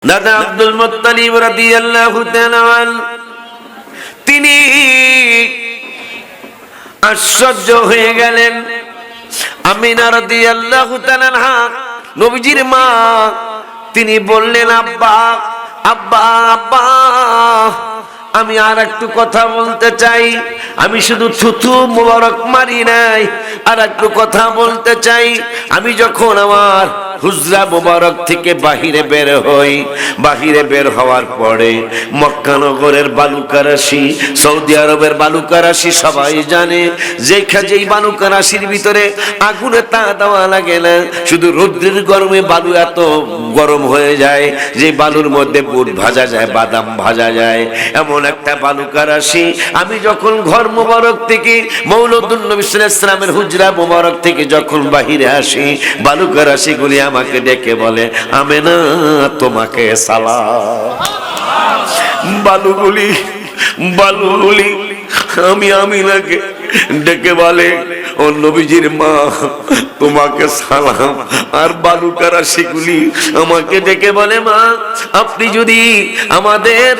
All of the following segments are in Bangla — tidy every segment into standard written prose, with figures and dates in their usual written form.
দাদা আব্দুল মুত্তালিব রাদিয়াল্লাহু তাআলা তিনি আশ্চর্য হয়ে গেলেন। আমিনা রাদিয়াল্লাহু তাআলা নবীজির মা, তিনি বললেন, আব্বা আব্বা আব্বা, আমি আর একটু কথা বলতে চাই। আমি শুধু থুথু মোবারক মারি নাই, আর একটু কথা বলতে চাই। আমি যখন আমার হুজরা মোবারক থেকে বাহিরে বের হই, বাহিরে বের হওয়ার পরে মক্কা নগরের বালুকারাশি, সৌদি আরবের বালুকারাশি সবাই জানে, যেই বালুকারাশির ভিতরে আগুনে তা দেওয়া লাগে না, শুধু রৌদ্রের গরমে বালু এত গরম হয়ে যায় যে বালুর মধ্যে বুট ভাজা যায়, বাদাম ভাজা যায়, এমন একটা বালুকারাশি। আমি যখন ঘর মোবারক থেকে মৌলুদুন নবী সাল্লাল্লাহু আলাইহি ওয়াসাল্লামের হুজরা মোবারক থেকে যখন বাহিরে আসি, বালুকারাশি গুলি আমাকে ডেকে বলে, আমেনা তোমাকে সালাম। বালুগুলি আমি আমিনাকে ডেকে বলে, ও নবীজির মা তোমাকে সালাম। আর বালুকারাশি গুলি আমাকে ডেকে বলে, মা আপনি যদি আমাদের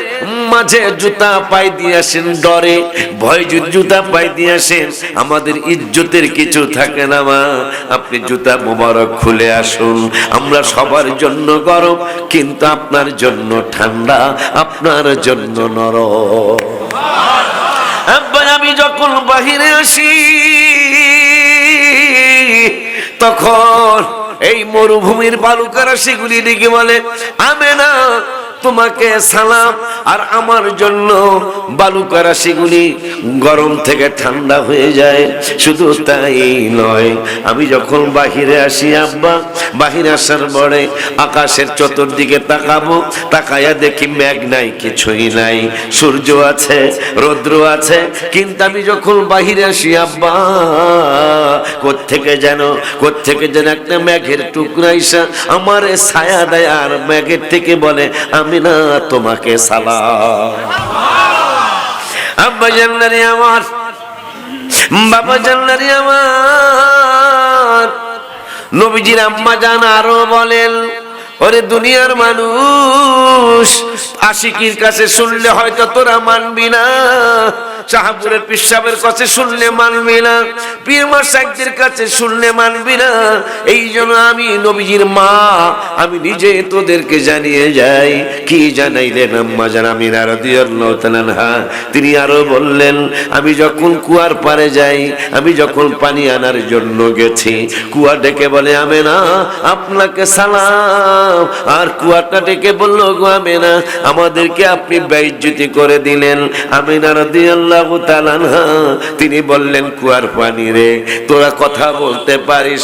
মাঝে জুতা পাই দিয়ে আসেন, ডরে ভয় জুতা পাই দিয়ে আসেন, আমাদের ইজ্জতের কিছু থাকে না মা, আপনি জুতা মোবারক খুলে আসুন। আমরা সবার জন্য গরম, কিন্তু আপনার জন্য ঠান্ডা, আপনার জন্য নরম। আমি যখন বাহিরে আসি, তখন এই মরুভূমির বালুকারাশি গুলি ডেকে বলে, আমেনা তোমাকে সালাম। আর আমার জন্য বালুকারাশি গুলি গরম থেকে ঠান্ডা হয়ে যায়। শুধু তাই নয়, আমি যখন বাহিরে আসি আব্বা, বাহিরে আসার পরে আকাশের চতুর্দিকে তাকাবো, তাকায়া দেখি মেঘ নাই, কিছুই নাই, সূর্য আছে, রৌদ্র আছে, কিন্তু আমি যখন বাহিরে আসি আব্বা, কোত্থেকে যেন একটা মেঘের টুকরা এসে আমার ছায়া দেয়, আর মেঘের থেকে বলে, আমিনা তোমাকে সালাম। আব্বা জান্নারি আমার, বাবা জান্নারি আমার। নবীজির আম্মা জান আরো বলেন, ওরে দুনিয়ার মানুষ, আশিকির কাছে শুনলে হয়তো তোরা মানবি না, শাহপুরের পিসাবের কাছে শুনলে মানবি না, পীর মাশাইখদের কাছে শুনলে মানবি না। এই জন্য আমি নবীজির মা, আমি নিজে তোদেরকে জানিয়ে যাই। কি জানাইলেন আম্মা জান আমিনা রাদিয়াল্লাহু তাআলা আনহা? তিনি আরো বললেন, আমি যখন কুয়ার পাড়ে যাই, আমি যখন পানি আনার জন্য গেছি, কুয়া ডেকে বলে, আমেনা আপনাকে সালাম। আর কুয়াটা ডেকে বলল, গো আমেনা আমাদেরকে আপনি বেইজ্জতি করে দিলেন। আমিনা রাদিয়াল্লাহু তাআলা আনহা তিনি বললেন, কুয়ার পানি রে, তোরা কথা বলতে পারিস?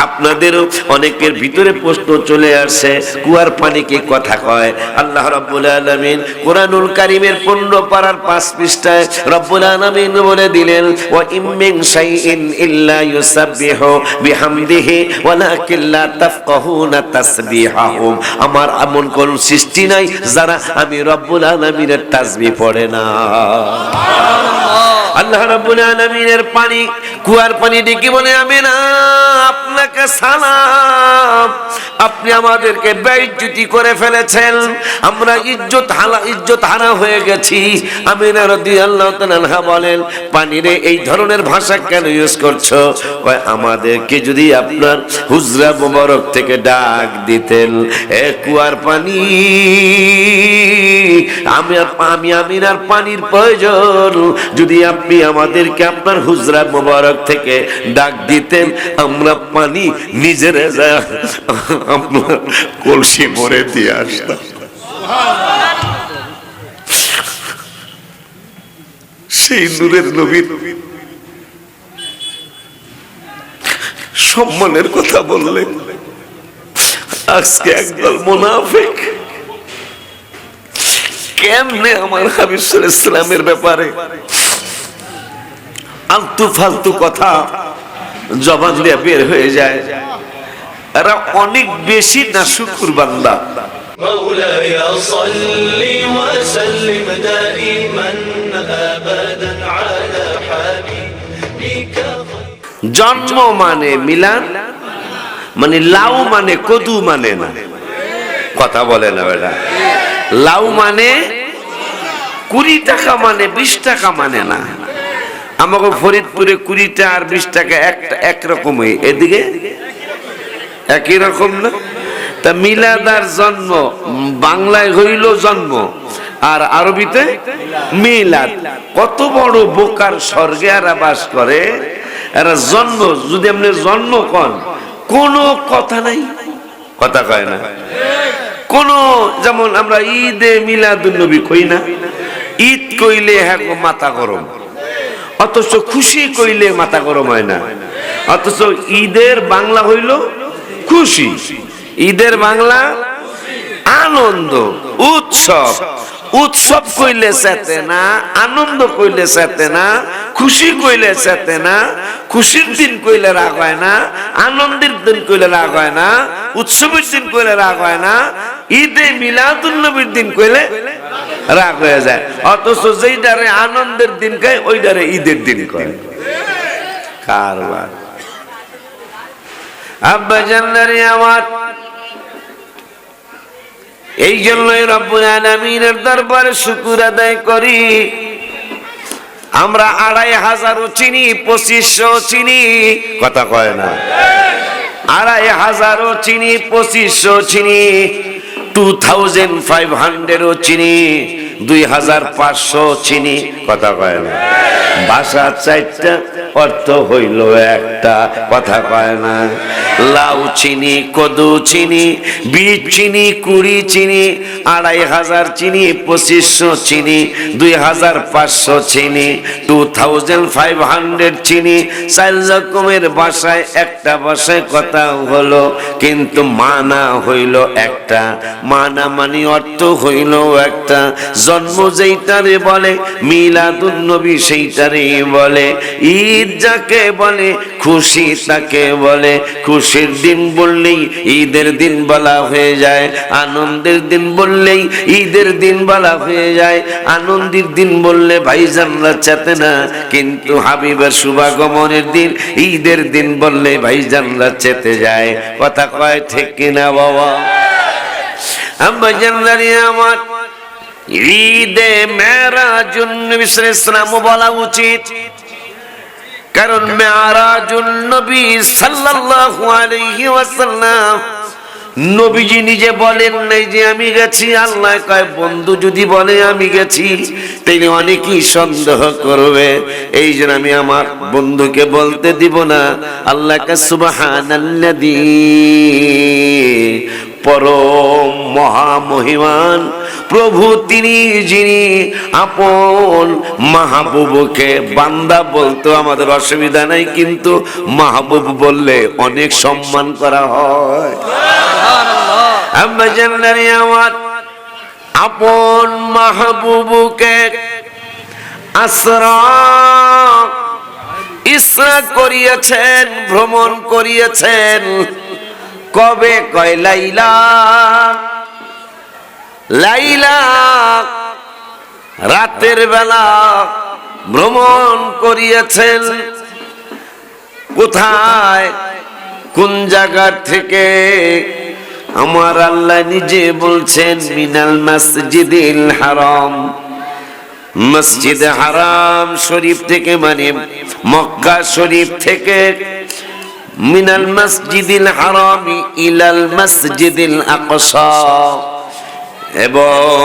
আপনাদেরও অনেকের ভিতরে প্রশ্ন চলে আসে, কুয়ার পানি কি কথা কয়? আল্লাহ রাব্বুল আলামিন কোরআনুল কারীমের 15 পারার 5 পৃষ্ঠায় রব্বুল আলামিন বলে দিলেন, ওয়া ইমিন শাইইন ইল্লা ইউসাব্বিহু বিহামদিহি ওয়ালাকিন লা তাফকাহুনা তাসবিহাহুম। আমার এমন কোন সৃষ্টি নাই যারা আমি রব্বুল আলামিনের তাসবিহ পড়ে না। আল্লাহ রাব্বুল আলামিনের পানি, কুয়ার পানি ডেকে বলে, আমিনা আপনাকে সালাম। আপনি আমাদেরকে বেইজ্জতি করে ফেলেছেন, আমরা ইজ্জত হারা হয়ে গেছি। আমিনা রাদিয়াল্লাহু তাআলা আনহা বলেন, পানি রে এই ধরনের ভাষা কেন ইউজ করছো? কয়, আমাদেরকে যদি আপনার হুজরা মোবারক থেকে ডাক দিতেন, এ কুয়ার পানি, আমি আমিনার পানির প্রয়োজন, যদি আপনি আমাদেরকে আপনার হুজরা মোবারক থেকে ডাক দিতেন, আমরা পানি নিজের আপনার কলসি ভরে দিয়ে আসতাম। সেই নূরের নবীর সম্মানের কথা বললেন, আজকে একদল মুনাফিক কেমনে আমার হাবিব সাল্লাল্লাহু আলাইহি ওয়াসাল্লামের ব্যাপারে আলতু ফালতু কথা জবান দিয়ে বের হয়ে যায়। এরা অনেক বেশি নাশুকুর বান্দা। مولاي صل وسلم دائما ابدا على حبيبك। জন্ম মানে মিলান, মানে লাউ মানে কদু মানে না, কথা বলে না বেটা। লাউ মানে 20 টাকা মানে 20 টাকা মানে না। আমাকে ফরিদপুরে 20 টাকা আর 20 টাকা একরকমই, এদিকে একই রকম না। তা মিলাদ আর জন্ম, বাংলায় হইল জন্ম আর আরবিতে মিলাদ। কত বড় বোকার স্বর্গে এরা বাস করে। এরা জন্ম, যদি আপনি জন্ম কন কোনো কথা নাই, কথা কয় না কোন। যেমন আমরা ঈদে মিলাদুন নবী কই না, ঈদ কইলে হ্যাঁ মাথা গরম, অথচ খুশি কইলে মাথা গরম হয় না। অথচ ঈদের বাংলা হইল খুশি, ঈদের বাংলা আনন্দ, উৎসব। উৎসব কইলে চেতে না, আনন্দ কইলে চেতে না, খুশি কইলে চেতে না। খুশির দিন কইলে রাগ হয় না, আনন্দের দিন কইলে রাগ হয় না, উৎসবের দিন কইলে রাগ হয় না, ঈদে মিলাদুন নবীর দিন কইলে রাগ হয়ে যায়। অথচ যেইটারে আনন্দের দিন কয় ওইটারে ঈদের দিন কয়। কারবার আব্বা জান্নারি আমার। এই জন্যই রব্বুল আলামিনের দরবারে শুকর আদায় করি। আমরা 2500 চিনি, 2500 চিনি, কথা কয় না। 2500 চিনি, 2500 চিনি, 2500 চিনি, 2500 চিনি, কথা কয় না। ভাষা 4টা, অর্থ হইল একটা, কথা কয় না। লাউ চিনি, কদু চিনি, বিট চিনি, 20 চিনি, 2500 চিনি, 2500 চিনি, 2500 চিনি, 2500 চিনি। 4 রকমের ভাষায় একটা ভাষায় কথা হলো, কিন্তু মানা হইল একটা। মানা মানে অর্থ হইল একটা। জন্ম যেইটারে বলে মিলাদুন নবী সেইটারে বলে। ঈদ যাকে বলে খুশি তাকে বলে। খুশির দিন বললেই ঈদের দিন বলা হয়ে যায়, আনন্দের দিন বললেই ঈদের দিন বলা হয়ে যায়। আনন্দের দিন বললে ভাইজানরা চেতে না, কিন্তু হাবিবের শুভাগমনের দিন ঈদের দিন বললে ভাইজানরা চেতে যায়। কথা কয় ঠিক কিনা বাবা? আম্মা জানলারি আমার, ঈদে মেরাজুন নবী সাল্লাল্লাহু আলাইহি ওয়াসাল্লাম বলা উচিত। কারণ মেরাজুন নবী সাল্লাল্লাহু আলাইহি ওয়াসাল্লাম, নবীজি নিজে বলেন নাই যে আমি গেছি। আল্লাহ কয় বন্ধু যদি বলে আমি গেছি তাইলে অনেকেই সন্দেহ করবে। এই জন্য আমি আমার বন্ধুকে বলতে দিব না। আল্লাহকে সুবহানাল্লাযী, পরম মহামহিমান প্রভু তিনি, যিনি আপন মাহবুবকে বান্দা বলতো আমাদের অসুবিধা নাই, কিন্তু মাহবুব বললে অনেক সম্মান করা হয়। আম্মা জান্নারি আমার, আপন মাহবুবকে ইসরা করিয়েছেন, ভ্রমণ করিয়েছেন। কবে? কয় লাইলা। লাইলা রাতের বেলা ভ্রমণ করিয়েছেন। কোথায়, কোন জায়গা থেকে? আমার আল্লাহ নিজে বলছেন মিনাল মসজিদিল হারাম। মসজিদ হারাম শরীফ থেকে, মানে মক্কা শরীফ থেকে। মিনাল মসজিদিল হারাম ইলাল মসজিদিল আকসা, এবং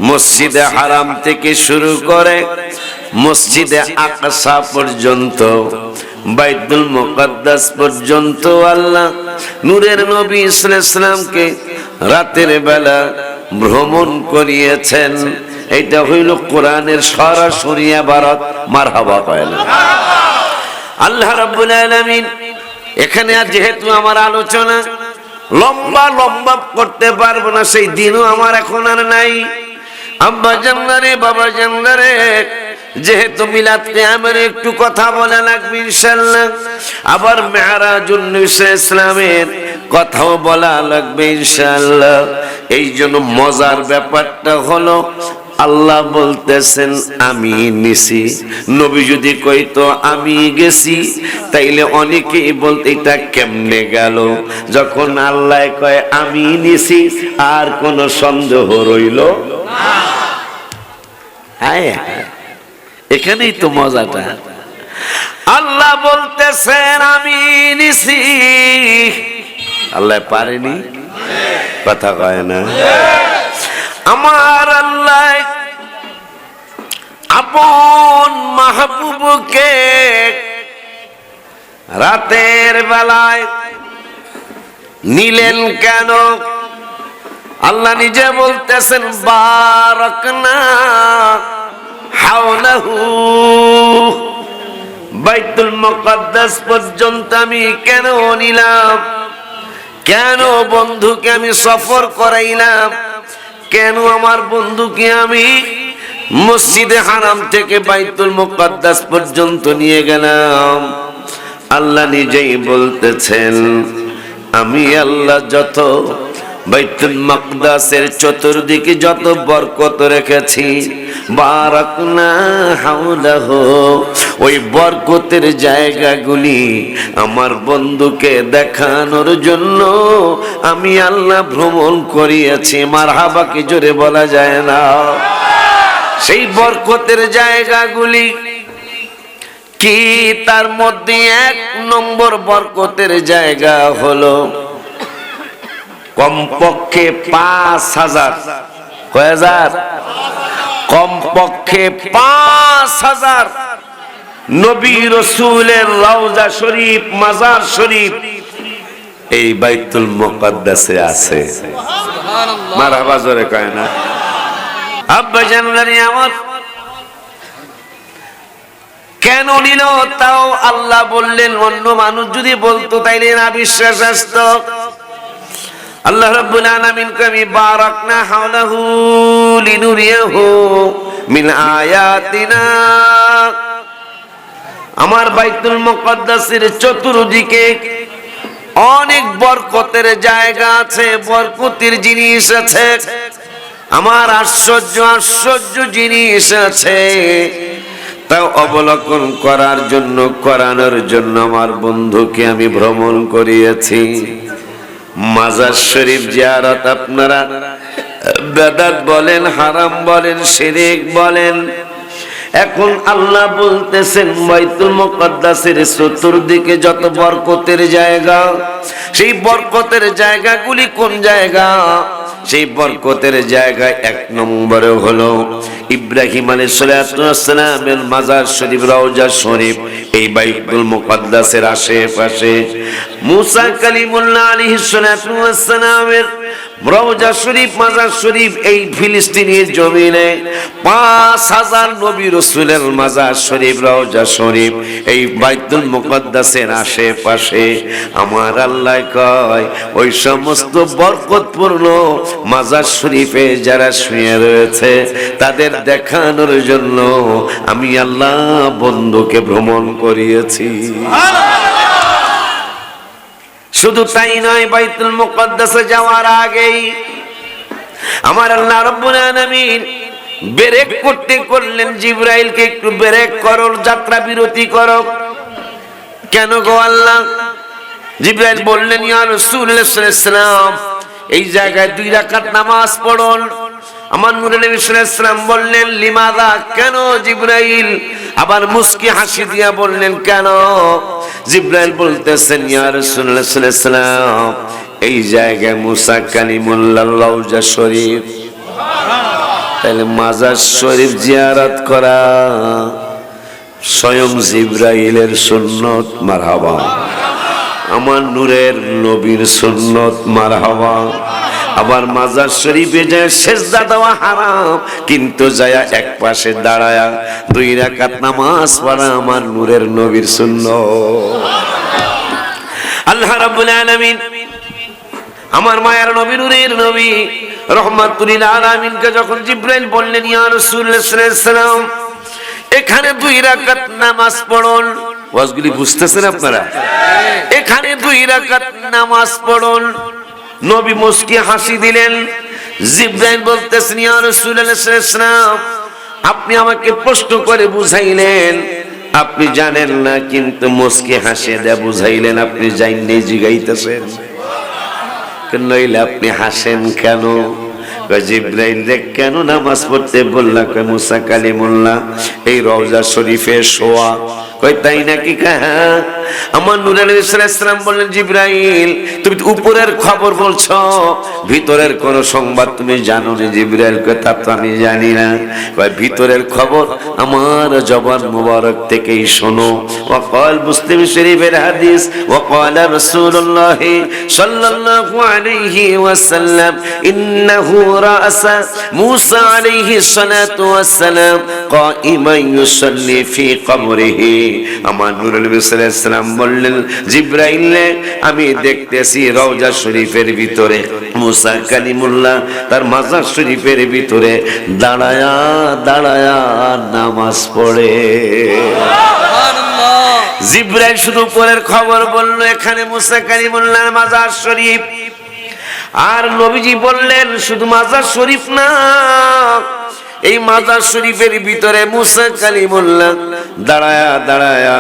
মসজিদে হারাম থেকে শুরু করে মসজিদে আকসা পর্যন্ত, বাইতুল মুকাদ্দাস পর্যন্ত আল্লাহ নূরের নবী সাল্লাল্লাহু আলাইহি ওয়াসাল্লামকে রাতের বেলা ভ্রমণ করিয়েছেন। এটা হইল কোরআনের সরাসরি ইবারত। মারহাবা কয় না? আল্লাহ রাব্বুল আলামিন এখানে, আর যেহেতু আমার আলোচনা লম্বা লম্বা করতে পারবো না, সেই দিনও আমার এখন আর নাই। আব্বা জানলারে, বাবা জানলারে, যেহেতু মিলাদ কিয়ামের একটু কথা বলা লাগবে ইনশাআল্লাহ, আবার মেরাজুন নবী ইসলামের কথাও বলা লাগবে ইনশাআল্লাহ। এই জন্য মজার ব্যাপারটা হলো আল্লাহ বলতেছেন আমি নিছি, নবী যদি কইতো আমি গেছি তাইলে অনেকেই বলতে এটা কেমনে গেল। যখন আল্লাহ কয় আমি নিছি আর কোন সন্দেহ রইল না। হ্যাঁ, এখানেই তো মজাটা। আল্লাহ বলতেছেন আমি নিছি, আল্লাহ পারেনি, কথা কয় না। আমার আল্লাহ আপন মাহবুবকে রাতের বেলায় নিলেন কেন? আল্লাহ নিজে বলতেছেন বারাকনা হাওলাহু, বাইতুল মুকাদ্দাস পর্যন্ত আমি কেন নিলাম, কেন বন্ধুকে আমি সফর করাইলাম, কেন আমার বন্ধুকে আমি মসজিদে হারাম থেকে বাইতুল মুকাদ্দাস পর্যন্ত নিয়ে গেলাম? আল্লাহ নিজেই বলতেছেন আমি আল্লাহ যত বাইতুল মাকদাসের চতুর্দিকে যত বরকত রেখেছি, বারাকনা হাওলাহু, ওই বরকতের জায়গাগুলি আমার বন্ধুকে দেখানোর জন্য আমি আল্লাহ ভ্রমণ করিয়েছি। মারহাবা কি জোরে বলা যায় না? সেই বরকতের জায়গাগুলি কি? তার মধ্যে 1 নম্বর বরকতের জায়গা হলো কমপক্ষে 5000, কয় হাজার? কমপক্ষে 5000 নবী রাসূলের রওজা শরীফ, মাজার শরীফ এই বাইতুল মুকাদ্দাসে আছে। সুবহানাল্লাহ, মারহাবা জোরে কয় না? আব্বা জানলানি আমার কেন নিল? তাও আল্লাহ বললেন, অন্য মানুষ যদি বলতো তাইলে না বিশ্বাস আসতো। আল্লাহ রাব্বুল আলামিন কবি বারাকনা হাওলাহু লিনুরিয়াহু মিন আয়াতিনা, আমার বাইতুল মুকাদ্দাসের চতুর্দিকে অনেক বরকতের জায়গা আছে, বরকতের জিনিস আছে, আমার আশ্চর্য আশ্চর্য জিনিস আছে। তাও অবলোকন করার জন্য, করানোর জন্য আমার বন্ধুকে আমি ভ্রমণ করিয়েছি। মাজার শরীফ জিয়ারত আপনারা বেদাত বলেন, হারাম বলেন, শিরক বলেন। এখন আল্লাহ বলতেছেন বাইতুল মুকাদ্দাসের চতুর্দিকে যত বরকতের জায়গা, সেই বরকতের জায়গাগুলি কোন জায়গা? সেই বরকতের জায়গায় 1 নম্বরে হলো ইব্রাহিম আলাইহিস সালামের মাজার শরীফ, রওজা শরীফ এই বাইতুল মুকাদ্দাসের আশেপাশে। মুসা কালিমুল্লাহ আলাইহিস সালামের রওজা শরীফ, মাজার শরীফ এই ফিলিস্তিনের জমিনে 5000 নবী রাসূলের মাজার শরীফ, রওজা শরীফ এই বাইতুল মুকাদ্দাসের আশেপাশে। আমার আল্লাহ কয় ওই সমস্ত বরকতপূর্ণ মাজার শরীফে যারা শুয়ে রয়েছে তাদের দেখানোর জন্য আমি আল্লাহ বন্ধুকে ভ্রমণ করিয়েছি। শুধু তাই নয়, বাইতুল মুকাদ্দাসে যাওয়ার আগেই আমার আল্লাহ রাব্বুল আলামিন ব্রেক করতে করলেন জিবরাইলকে, একটু ব্রেক করো, যাত্রা বিরতি করো। কেন গো আল্লাহ? জিবরাইল বললেন ইয়া রাসূলুল্লাহ সাল্লাল্লাহু আলাইহি ওয়াসাল্লাম এই জায়গায় 2 রাকাত নামাজ পড়ুন। আমার নূরে নবী সাল্লাল্লাহু আলাইহি ওয়াসাল্লাম বললেন লিমাযা, কেন জিবরাইল? আবার মুস্কি হাসি দিয়া বললেন কেন? জিবরাইল বলতেছেন ইয়া রাসূলুল্লাহ সাল্লাল্লাহু আলাইহি ওয়াসাল্লাম এই জায়গায় মুসা কালিমুল্লাহর রওজা শরীফ, তাহলে মাজার শরীফ জিয়ারত করা স্বয়ং জিবরাইলের সুন্নত। মারহাবা। আমার নূরের নবীর সুন্নত। মারহাবা। আবার মাজার শরীফে যায় সেজদা দেওয়া হারাম, কিন্তু যায় এক পাশে দাঁড়ায়া 2 রাকাত নামাজ পড়া আমার নূরের নবীর সুন্নত। আল্লাহ রাব্বুল আলামিন আমার মায়ের নবী, নূরের নবী রহমাতুল লিল আলামিনকে যখন জিবরাইল বললেন ইয়া রাসূলুল্লাহ সাল্লাল্লাহু আলাইহি ওয়াসাল্লাম এখানে 2 রাকাত নামাজ পড়ুন। ওয়াজগুলি বুঝতেছেন আপনারা? এখানে 2 রাকাত নামাজ পড়ুন। নবী মুস্কি হাসি দিলেন। জিবরাইল বলতেছেন, ইয়া রাসূলুল্লাহ সাল্লাল্লাহু আলাইহি ওয়াসাল্লাম, আপনি আমাকে প্রশ্ন করে বুঝাইলেন, আপনি জানেন না, কিন্তু মুস্কি হাসি দিয়ে বুঝাইলেন, আপনি জানেন জিগাইতেছেন, নইলে আপনি হাসেন কেন? জিবরাইল রে কেন নামাজ পড়তে বললা? কয় মুসা কালিমুল্লাহ এই রওজা শরীফে শোয়া। কয় তাই নাকি? হ্যাঁ। আমার নূর আলাইহিস সালাম বললেন, জিবরাইল তুমি উপরের খবর বলছো, ভিতরের কোন সংবাদ তুমি জানো না? জিবরাইল কয় তা তো আমি জানি না। কয় ভিতরের খবর আমার জবান মুবারক থেকেই শোনো। ওয়াকাল মুসলিম শরীফের হাদিস, ওয়াকাল রাসূলুল্লাহ সাল্লাল্লাহু আলাইহি ওয়াসাল্লাম ইন্নাহু রাআসা মূসা আলাইহিস সালাতু ওয়াসসালাম কাইমান ইউসাল্লি ফি কবরিহি। আমার নূর আলাইহিস সালাম বললেন, জিবরাইল আমি দেখতেছি রওজা শরীফের ভিতরে মূসা কালিমুল্লাহ তার মাজার শরীফের ভিতরে দাঁড়ায়া দাঁড়ায়া নামাজ পড়ে। জিবরাইল শুধু পরের খবর বলল এখানে মূসা কালিমুল্লাহর মাজার শরীফ। আর নবীজি বললেন শুধু মাজার শরীফ না, এই মাজার শরীফের ভিতরে মূসা কালিমুল্লাহ দাঁড়ায়া দাঁড়ায়া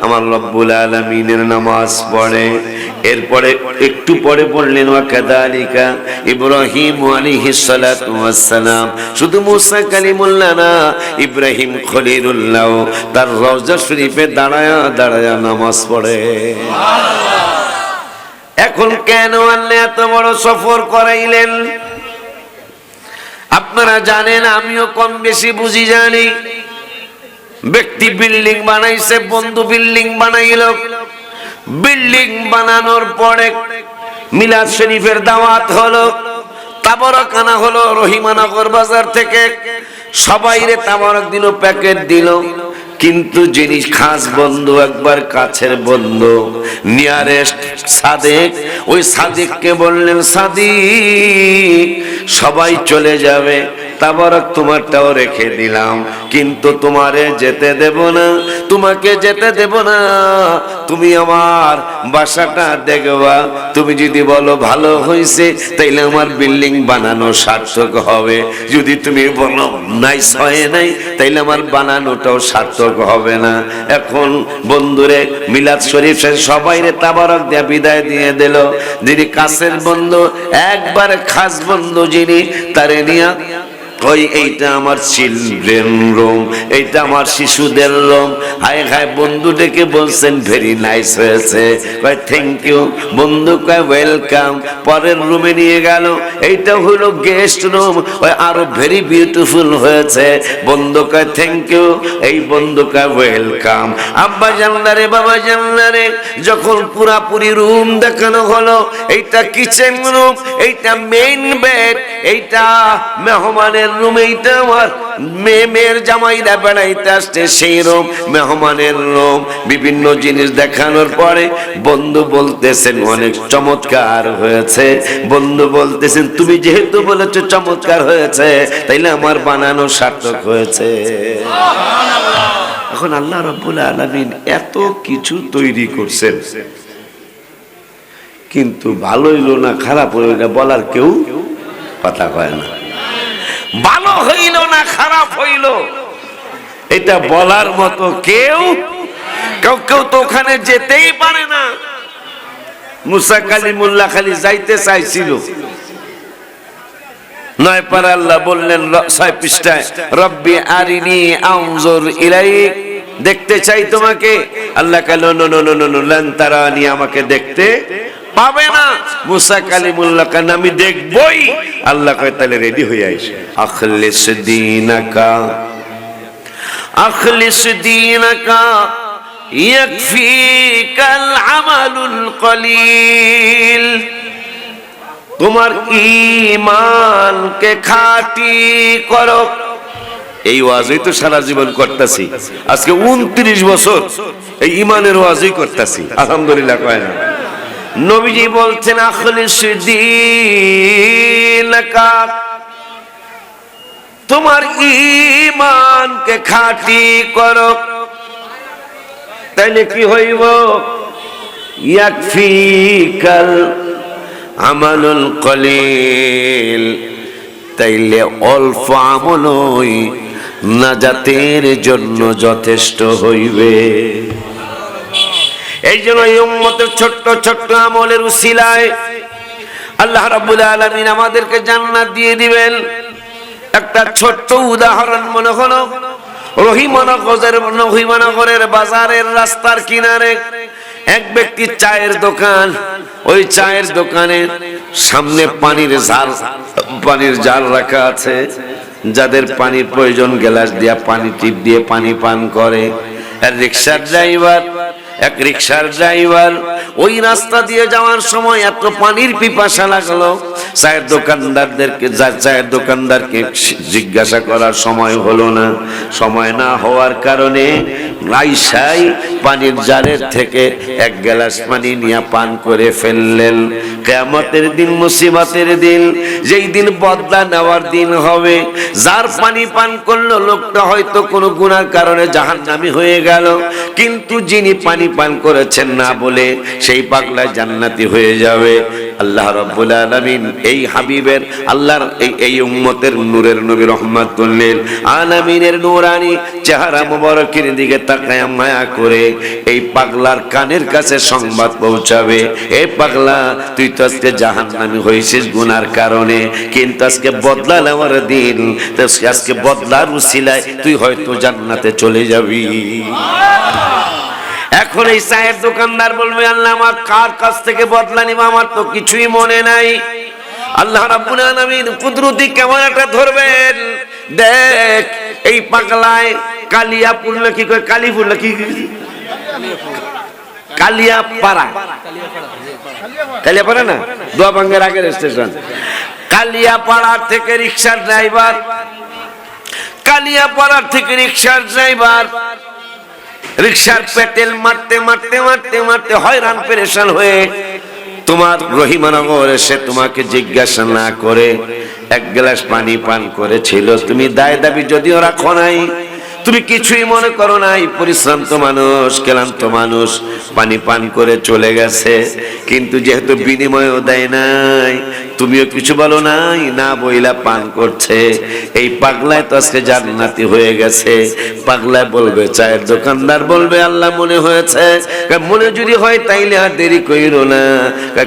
আমার রব্বুল আলামিনের নামাজ পড়ে। এরপরে একটু পরে বললেন ওয়া কাযালিকা ইব্রাহিম আলাইহিস সালাতু ওয়াস সালাম। শুধু মূসা কালিমুল্লাহ না, ইব্রাহিম খলিলুল্লাহ তার রওজা শরীফে দাঁড়ায়া দাঁড়ায়া নামাজ পড়ে। এখন কেন আল্লাহ এত বড় সফর করাইলেন? আপনারা জানেন, আমিও কম বেশি বুঝি জানি। ব্যক্তি বিল্ডিং বানাইছে, বন্ধু বিল্ডিং বানাইল। বিল্ডিং বানানোর পরে মিলাদ শরীফের দাওয়াত হলো, তাবারক আনা হলো রহিমানগর বাজার থেকে। সবাইরে তাবারক দিল, প্যাকেট দিল। কিন্তু যিনি খাস বন্ধু, একবার কাছের বন্ধু, নিয়ারেস্ট সাদেক, ওই সাদেককে বললেন, সাদিক সবাই চলে যাবে, তাবারক তোমারটাও রেখে দিলাম, কিন্তু তোমারে যেতে দেব না, তোমাকে যেতে দেব না। তুমি আমার বাসাটা দেখবা, তুমি যদি বলো ভালো হয়েছে তাইলে আমার বিল্ডিং বানানো সার্থক হবে। যদি তুমি বলো নাইস হয় নাই তাইলে আমার বানানোটাও সার্থক হবে না। এখন বন্ধুরে মিলাদ শরীফ সবাইরে তাবারক দিয়ে বিদায় দিয়ে দিল। যিনি কাছের বন্ধু, একবার খাস বন্ধু যিনি, তারে নিয়া ওই এইটা আমার চিলড্রেন রুম, এইটা আমার শিশুদের রুম। হায় হায় বন্ধু ডেকে বলছেন ভেরি নাইস হয়েছে, কয় থ্যাংক ইউ। বন্ধু কয় ওয়েলকাম। পরের রুমে নিয়ে গেল, এইটা হলো গেস্ট রুম, ওই আরো ভেরি বিউটিফুল হয়েছে। বন্ধু কয় থ্যাংক ইউ, এই বন্ধু কয় ওয়েলকাম। আব্বা জানলারে, বাবা জানলারে, যখন পুরাপুরি রুম দেখানো হলো, এইটা কিচেন রুম, এইটা মেইন বেড, এইটা মেহমানের রুম, এইটা আমার মেয়ের জামাইরা বেড়াইতে আসছে সেই রুম, মেহমানের রুম। বিভিন্ন জিনিস দেখানোর পরে বন্ধু বলতেছেন অনেক চমৎকার হয়েছে। বন্ধু বলতেছেন তুমি যেহেতু বলেছো চমৎকার হয়েছে, তাইলে আমার বানানো সার্থক হয়েছে। এখন আল্লাহ রাব্বুল আলামিন এত কিছু তৈরি করছেন, কিন্তু ভালো হইল না খারাপ হইল না বলার কেউ কথা কয় না। ভালো হইল না খারাপ হইল এটা বলার মতো কেউ কেউ তো ওখানে যেতেই পারে না। মুসা কালিমুল্লাহ খালি যাইতে চাইছিল, 9 পারা আল্লাহ বললেন 6 পৃষ্ঠায়, রব্বি আরিনি আনজুর ইলাইক, দেখতে চাই তোমাকে। আল্লাহ কালো নো নো নো নো লান তারানি, আমাকে দেখতে পাবে না। মুসা কালিমুল্লাহ কান আমি দেখবই। আল্লাহ কয় তাহলে রেডি হয়ে আইসো। আখলিস দীনাকা, আখলিস দীনাকা ইয়াকফিকাল আমালুল কলিল, তোমার ঈমানকে খাঁটি করো। এই ওয়াজই তো সারা জীবন করতেছি, আজকে 29 বছর এই ঈমানের ওয়াজই করতেছি, আলহামদুলিল্লাহ। কয় না নবীজি বলছেন আখলিস দীনাকা, তোমার ঈমানকে খাঁটি করো, তাইলে কি হইব? ইয়াকফিকাল আমালুল কলিল, তাইলে অল্প আমলই নাজাতের জন্য যথেষ্ট হইবে। এই জন্য এই উম্মতের ছোট্ট ছোট্ট আমলের উসিলায় আল্লাহ রাব্বুল আলামিন আমাদেরকে জান্নাত দিয়ে দিবেন। একটা ছোট্ট উদাহরণ মনে হলো, রহিমানগরের বাজারের রাস্তার কিনারে এক ব্যক্তি চায়ের দোকান, ওই চায়ের দোকানের সামনে পানির জার রাখা আছে। যাদের পানির প্রয়োজন গ্লাস দিয়া পানি টিপ দিয়ে পানি পান করে। আর এক রিক্সার ড্রাইভার ওই রাস্তা দিয়ে যাওয়ার সময় এত পানির পিপাসা লাগলো, চায়ের দোকানদারকে জিজ্ঞাসা করার সময় হলো না। সময় না হওয়ার কারণে আইসাই পানির জারের থেকে এক গ্লাস পানি নিয়ে পান করে ফেললেন। কিয়ামতের দিন, মুসিবতের দিন, যেই দিন বদলা নেওয়ার দিন হবে, যার পানি পান করলো লোকটা হয়তো কোনো গুনার কারণে জাহান্নামী হয়ে গেল, কিন্তু যিনি পানি পান করেছেন না বলে সেই পাগলা জান্নাতি হয়ে যাবে। আল্লাহ রাব্বুল আলামিন এই হাবিবের আল্লাহর এই উম্মতের নূরের নবী রহমাতুল লিল আলামিনের নূরানি চেহারা মোবারকের দিকে তাকায় মায়া করে এই পাগলার কানের কাছে সংবাদ পৌঁছাবে, এই পাগলা তুই তো আজকে জাহান্নামী হয়েছিস গুনার কারণে, কিন্তু আজকে বদলা নেওয়ার দিন, আজকে বদলার উসিলায় তুই হয়তো জান্নাতে চলে যাবি। এখন এই চায়ের দোকানদার বলবে, আল্লাহ আমার কার কাছ থেকে বদলা নিব, আমার তো কিছুই মনে নাই। আল্লাহ রাব্বুল আলামিন কুদরতি কেমন একটা ধরবেন, দেখ এই পাগলায় কালিয়া পড়লে কি কয়, কালি পড়লে কি, কালিয়াপাড়া না, দোয়াবাঙ্গের আগের স্টেশন, কালিয়াপাড়ার থেকে রিক্সার ড্রাইভার, কালিয়াপাড়ার থেকে রিক্সার ড্রাইভার রিক্সার পেটেল মারতে মারতে মারতে মারতে হয়রান পেরেশান হয়ে তোমার রহিমানগর এসে তোমাকে জিজ্ঞাসা না করে এক গ্লাস পানি পান করেছিল। তুমি দায় দাবি যদিও রাখো নাই, তুমি কিছুই মনে করো নাই, পরিশ্রান্ত মানুষ, ক্লান্ত মানুষ পানি পান করে চলে গেছে, কিন্তু যেহেতু বিনিময়ও দেয় নাই, তুমিও কিছু বলো নাই, না বইলা পান করছে, এই পাগলায় তো আজকে জান্নাতি হয়ে গেছে। পাগলায় বলবে, চায়ের দোকানদার বলবে, আল্লাহ মনে হয়েছে, মনে যদি হয় তাইলে আর দেরি কইরো না।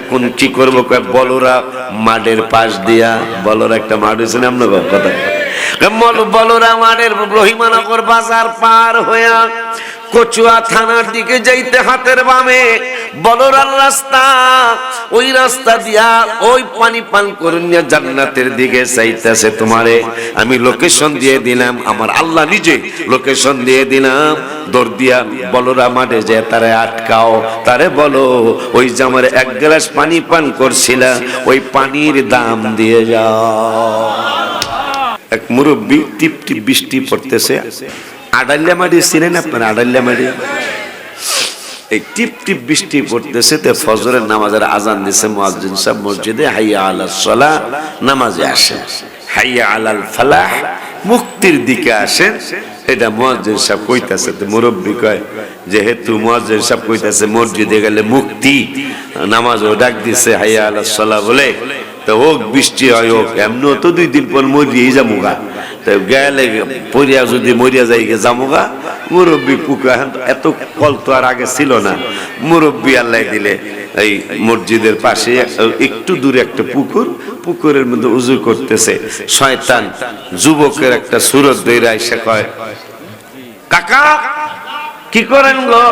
কোন কি করবো, বলরা মাঠের পাশ দিয়া, বলরা একটা মাঠ হয়েছে না আপনার কথা, বলরা মাঠের রহিমানগর বাজার পার হইয়া কচুয়া থানার দিকে যাইতে হাতের বামে বলরার রাস্তা, ওই রাস্তা দিয়া ওই পানি পান করে নিয়ে জান্নাতের দিকে চাইতেছে। তোমারে আমি লোকেশন দিয়ে দিলাম, আমার আল্লাহ নিজে লোকেশন দিয়ে দিলাম, দৌড় দিয়া বলরা মাঠে যে তারে আটকাও, তারে বলো ওই যে আমার এক গ্লাস পানি পান করছিলা, ওই পানির দাম দিয়ে যাও। এক মুরব্বী টিপ টিপ বৃষ্টি পড়তেছে, আড়াইলা মাটি চিনেন আপনারা? আড়াইলা মাটি, এই টিপ টিপ বৃষ্টি পড়তেছে, তে ফজরের নামাজের আজান দিছে মুয়াজ্জিন সাহেব মসজিদে, হাইয়া আলাস সালাহ, নামাজে আসেন, হাইয়া আলাল ফালাহ, মুক্তির দিকে আসেন, এটা মুয়াজ্জিন সাহেব কইতাছে। তো মুরব্বী কয়, যেহেতু মুয়াজ্জিন সাহেব কইতাছে মসজিদে গেলে মুক্তি, নামাজও ডাক দিছে হাইয়া আলাস সালাহ বলে, তো হোক বৃষ্টি হয় হোক, এমনও তো 2 দিন পর মরিয়েই যামুগা, তো গেলে পড়িয়া যদি মরিয়া যাই যামুগা। মুরব্বী পুকুর, এত কল তো আর আগে ছিল না, মুরব্বী আল্লাহ দিলে এই মসজিদের পাশে একটু দূরে একটা পুকুর, পুকুরের মধ্যে উজু করতেছে। শয়তান যুবকের একটা সুরত দইরা এসে কয়, কাকা কি করেন গো?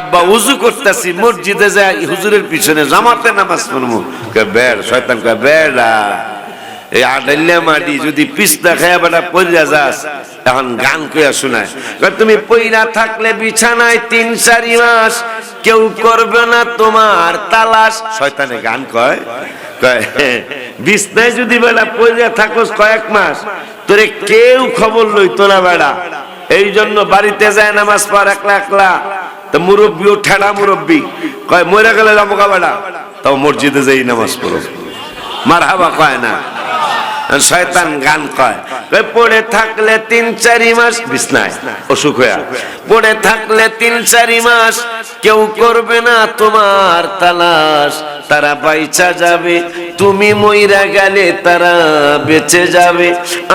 আব্বা উজু করতেছি, মসজিদে যাই হুজুরের পিছনে জামাতে নামাজ পড়বো। বেড়, শয়তান কয়, বেড়া এই আডাইলা মাটি যদি পিছলা খায়া বেটা পইরা যাস, এখন গান কইয়া শোনায়, তুমি পইরা থাকলে বিছানায় 3-4 মাস কেউ করবে না তোমার তালাশ। শয়তানে গান কয়, বিছনায় যদি বেটা পইরা থাকোস কয়েক মাস, তোরে কেউ খবর লইতো না বেড়া। এই জন্য বাড়িতে যায় নামাজ পড় একলা একলা। তো মুরব্বী ও ঠেলা মুরব্বী কয়, মরে গেলে যাবো বেড়া, তাও মসজিদে যাই নামাজ পড়ো, মারহাবা কয় না। শয়তান গান কয়, পড়ে থাকলে ৩-৪ মাস বিছনায় অসুখ হয়ে, পড়ে থাকলে ৩-৪ মাস কেউ করবে না তোমার তালাশ, তারা বাইচা যাবে, তুমি মইরা গেলে তারা বেঁচে যাবে,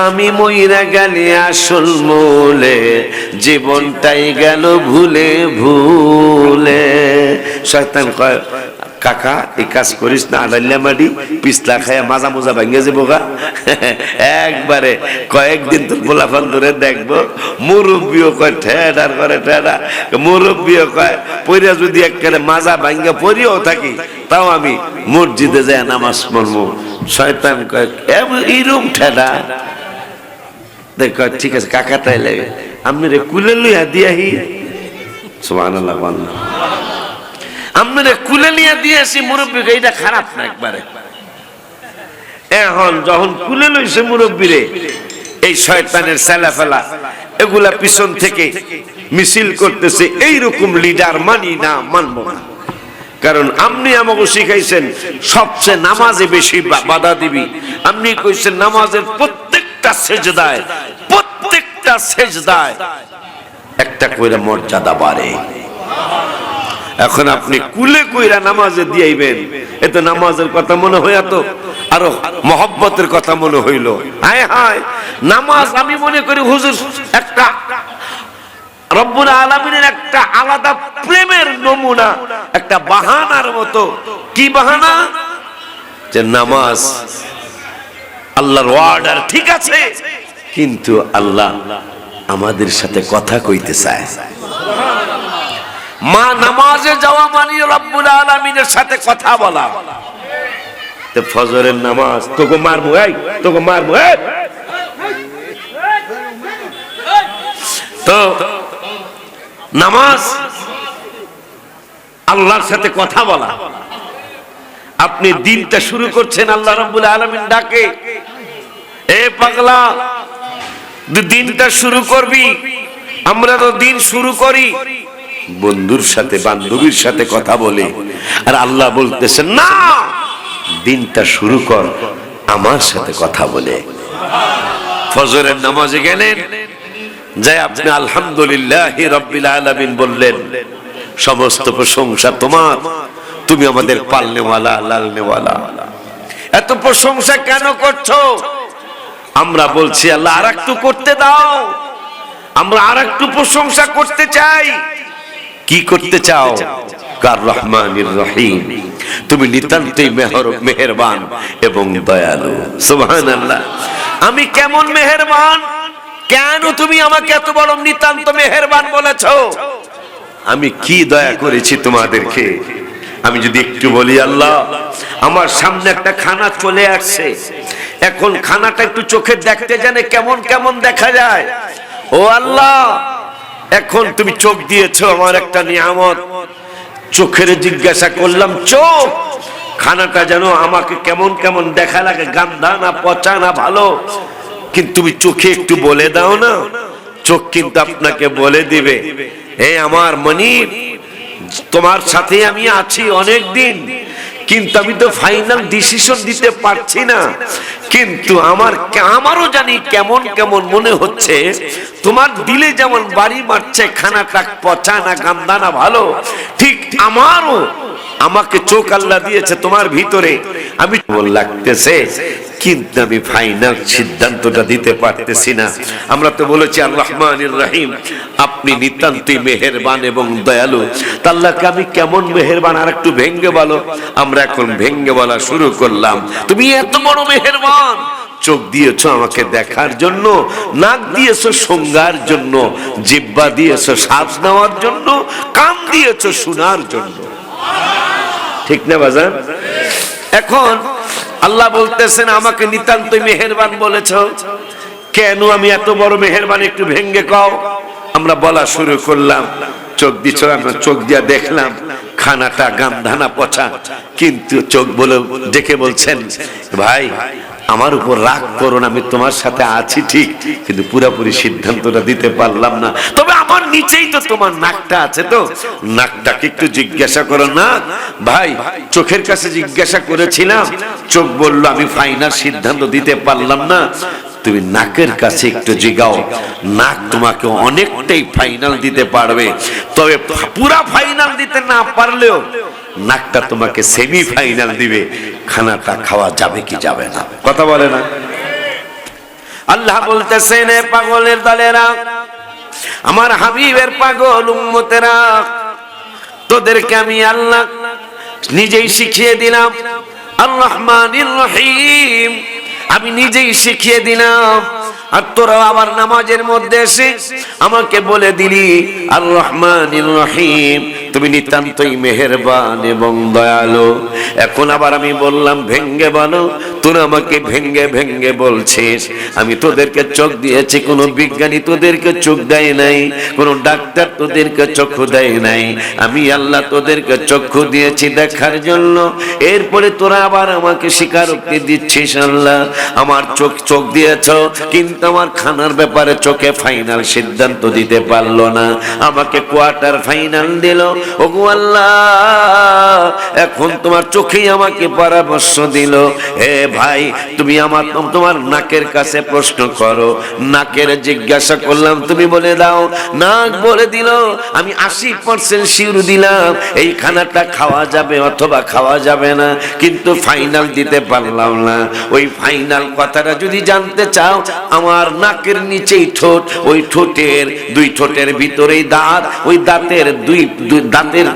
আমি মইরা গেলে আসল মূলে জীবনটাই গেল ভুলে ভুলে। শয়তান কয়, কাকা এই কাজ করিস না, আড়াইলা মাটি পিছলা খায়া মাজা মোজা ভাঙিয়ে যাবো গা। একবারে কয়েকদিন তোর গোলাফান ধরে দেখবো, মুরব্বীও কয় ঠেডার করে ঠেডা, মুরব্বীও কয় পইরা যদি একেবারে মাজা ভাঙ্গা পড়িও থাকি তাও আমি মসজিদে যায় নামাজ পড়বো। শয়তান কয় এইরকম ঠেডা, দেখ ঠিক আছে কাকা তাইলে আমি রে কুলে লইয়া দিয়াহি, সুবহানাল্লাহ বললাম, আমরা কুলে নিয়ে দিয়েছি মুরব্বীকে, এটা খারাপ না একবারে। এখন যখন কুলে লইছে মুরব্বীরে, এই শয়তানের ছেলেফেলা এগুলা পিছন থেকে মিছিল করতেছে, এইরকম লিডার মানি না, মানব না। কারণ আপনি আমাকে শিখাইছেন সবচেয়ে নামাজে বেশি বাধা দিবি, আপনি কইছেন নামাজের প্রত্যেকটা সেজদায়, প্রত্যেকটা সেজদায় একটা কইরা মর্যাদা বাড়ে। এখন আপনি কুলে কইরা নামাজে দিয়াইবেন, এত নামাজের কথা মনে হইয়া তো আরো মহব্বতের কথা মনে হইল। হায় হায়, নামাজ আমি মনে করি হুজুর একটা রব্বুল আলামিনের একটা আলাদা প্রেমের নমুনা, একটা বাহানার মতো। কি বাহানা? যে নামাজ আল্লাহর ওয়ার্ডার, ঠিক আছে, কিন্তু আল্লাহ আমাদের সাথে কথা কইতে চায়। মা নামাজে যাওয়া মানে রব্বুল আলামিনের সাথে কথা বলা। তো ফজরের নামাজ তোকে মারবো, এই তোকে মারবো, তো নামাজ আল্লাহর সাথে কথা বলা। আপনি দিনটা শুরু করছেন আল্লাহ রাব্বুল আলামিন ডাকে, এ পাগলা দিনটা শুরু করবি। আমরা তো দিন শুরু করি বন্ধুর সাথে, বান্ধবীর সাথে কথা বলে, আর আল্লাহ বলতেছেন না, দিনটা শুরু কর আমার সাথে কথা বলে। ফজরের নামাজে গেলেন, যাই আপনি আলহামদুলিল্লাহি রাব্বিল আলামিন বললেন, সমস্ত প্রশংসা তোমার, তুমি আমাদের পালনেওয়ালা, লালনেওয়ালা। এত প্রশংসা কেন করছো? আমরা বলছি আল্লাহ আর একটু করতে দাও, আমরা আর একটু প্রশংসা করতে চাই। কি করতে চাও? কার রহমানির রহিম, তুমি নিতান্তই মেহেরবান এবং দয়ালু। সুবহানাল্লাহ, আমি কেমন মেহেরবান, কেন তুমি আমাকে এত বড় নিতান্ত মেহেরবান বলেছো? আমি কি দয়া করেছি তোমাদেরকে? আমি যদি একটু বলি, আল্লাহ আমার সামনে একটা খানা চলে আসছে, এখন খানাটা একটু চোখে দেখতে জানে কেমন কেমন দেখা যায়। ও আল্লাহ, এখন তুমি চোখ দিয়েছো, আমার একটা নিয়ামত, চোখের জিজ্ঞাসা করলাম, চোখ খানাটা যেন আমাকে কেমন কেমন দেখা লাগে, গান্ধা না পচা না ভালো, কিন্তু তুমি চোখে একটু বলে দাও না। চোখ কিন্তু আপনাকে বলে দিবে, হে আমার মনিব, তোমার সাথে আমি আছি অনেক দিন, কিন্তু আমি তো ফাইনাল ডিসিশন দিতে পারছি না, কিন্তু আমারও জানি কেমন কেমন মনে হচ্ছে, তোমার দিলে যেমন বাড়ি মারছে খানাটা পচা না গান্দা না ভালো, ঠিক আমারও, আমাকে চোখ আল্লাহ দিয়েছে তোমার ভিতরে, আমি লাগতেছে, কিন্তু আমি ফাইনাল সিদ্ধান্তটা দিতে পারতেছি না। আমরা তো বলেছি আর রহমানির রহিম, আপনি নিতান্তই মেহেরবান এবং দয়ালু। আল্লাহকে আমি কেমন মেহেরবান আর একটু ভেঙ্গে বলো। আমরা এখন ভেঙ্গে বলা শুরু করলাম, তুমি এত বড় মেহেরবান, চোখ দিয়েছো আমাকে দেখার জন্য, নাক দিয়েছো শোনার জন্য, জিহ্বা দিয়েছো শ্বাস নেওয়ার জন্য, কান দিয়েছো শোনার জন্য। ঠিক না বাজান? এখন আল্লাহ বলতেছেন আমাকে নিতান্তই মেহেরবান বলেছ, কেন আমি এত বড় মেহেরবান একটু ভেঙ্গে কও। আমরা বলা শুরু করলাম, চোখ দিছ, আমরা চোখ দিয়া দেখলাম খানাটা গামধানা পচা, কিন্তু চোখ বলে দেখে বলছেন, ভাই আমার উপর রাগ করো না, আমি তোমার সাথে আছি ঠিক, কিন্তু পুরোপুরি সিদ্ধান্তটা দিতে পারলাম না, তবে আমার নিচেই তো তোমার নাকটা আছে, তো নাকটাকে একটু জিজ্ঞাসা করো না। ভাই চোখের কাছে জিজ্ঞাসা করেছিলাম, চোখ বলল আমি ফাইনাল সিদ্ধান্ত দিতে পারলাম না, তুমি নাকের কাছে একটু জিগাও, নাক তোমাকে অনেকটাই ফাইনাল দিতে পারবে। তবে পুরা ফাইনাল দিতে না পারলেও নাকটা তোমাকে সেমি ফাইনাল দিবে। খানাটা খাওয়া যাবে কি যাবে না, কথা বলে না? আল্লাহ বলতেছেন, এ পাগলের দলেরা, আমার হাবিবের পাগল উম্মতেরা, তোদেরকে আমি আল্লাহ নিজেই শিখিয়ে দিলাম আর রহমানির রহিম, আমি নিজেই শিখিয়ে দিলাম। আর তোরা আবার নামাজের মধ্যে এসে আমাকে বলে দিলি আর রহমানির রহিম, তুমি নিতান্তই মেহেরবান এবং দয়ালু। এখন আবার আমি বললাম ভেঙ্গে বলো, তোরা আমাকে ভেঙ্গে ভেঙ্গে বলছিস। আমি তোদেরকে চোখ দিয়েছি, কোনো বিজ্ঞানী তোদেরকে চোখ দেয় নাই, কোনো ডাক্তার তোদেরকে চক্ষু দেয় নাই। আমি আল্লাহ তোদেরকে চক্ষু দিয়েছি দেখার জন্য। এরপরে তোরা আবার আমাকে স্বীকারোক্তি দিচ্ছিস, আল্লাহ আমার চোখ দিয়েছ, কিন্তু আমার খানার ব্যাপারে চোখে ফাইনাল সিদ্ধান্ত দিতে পারলো না, আমাকে কোয়ার্টার ফাইনাল দিল। ওগো আল্লাহ, এখন তোমার চোখেই আমাকে পরামর্শ দিল। হে ভাই, তুমি তোমার নাকের কাছে প্রশ্ন করো। নাকের জিজ্ঞাসা করলাম, তুমি বলে দাও। নাক বলে দিল। আমি 80% শিওর দিলাম এই খানাটা খাওয়া যাবে অথবা খাওয়া যাবে না, কিন্তু ফাইনাল দিতে পারলাম না। ওই ফাইনাল কথাটা যদি জানতে চাও, আমার নাকের নিচেই ঠোঁট, ওই ঠোঁটের দুই ঠোঁটের ভিতরেই দাঁত, ওই দাঁতের দুই দাঁতের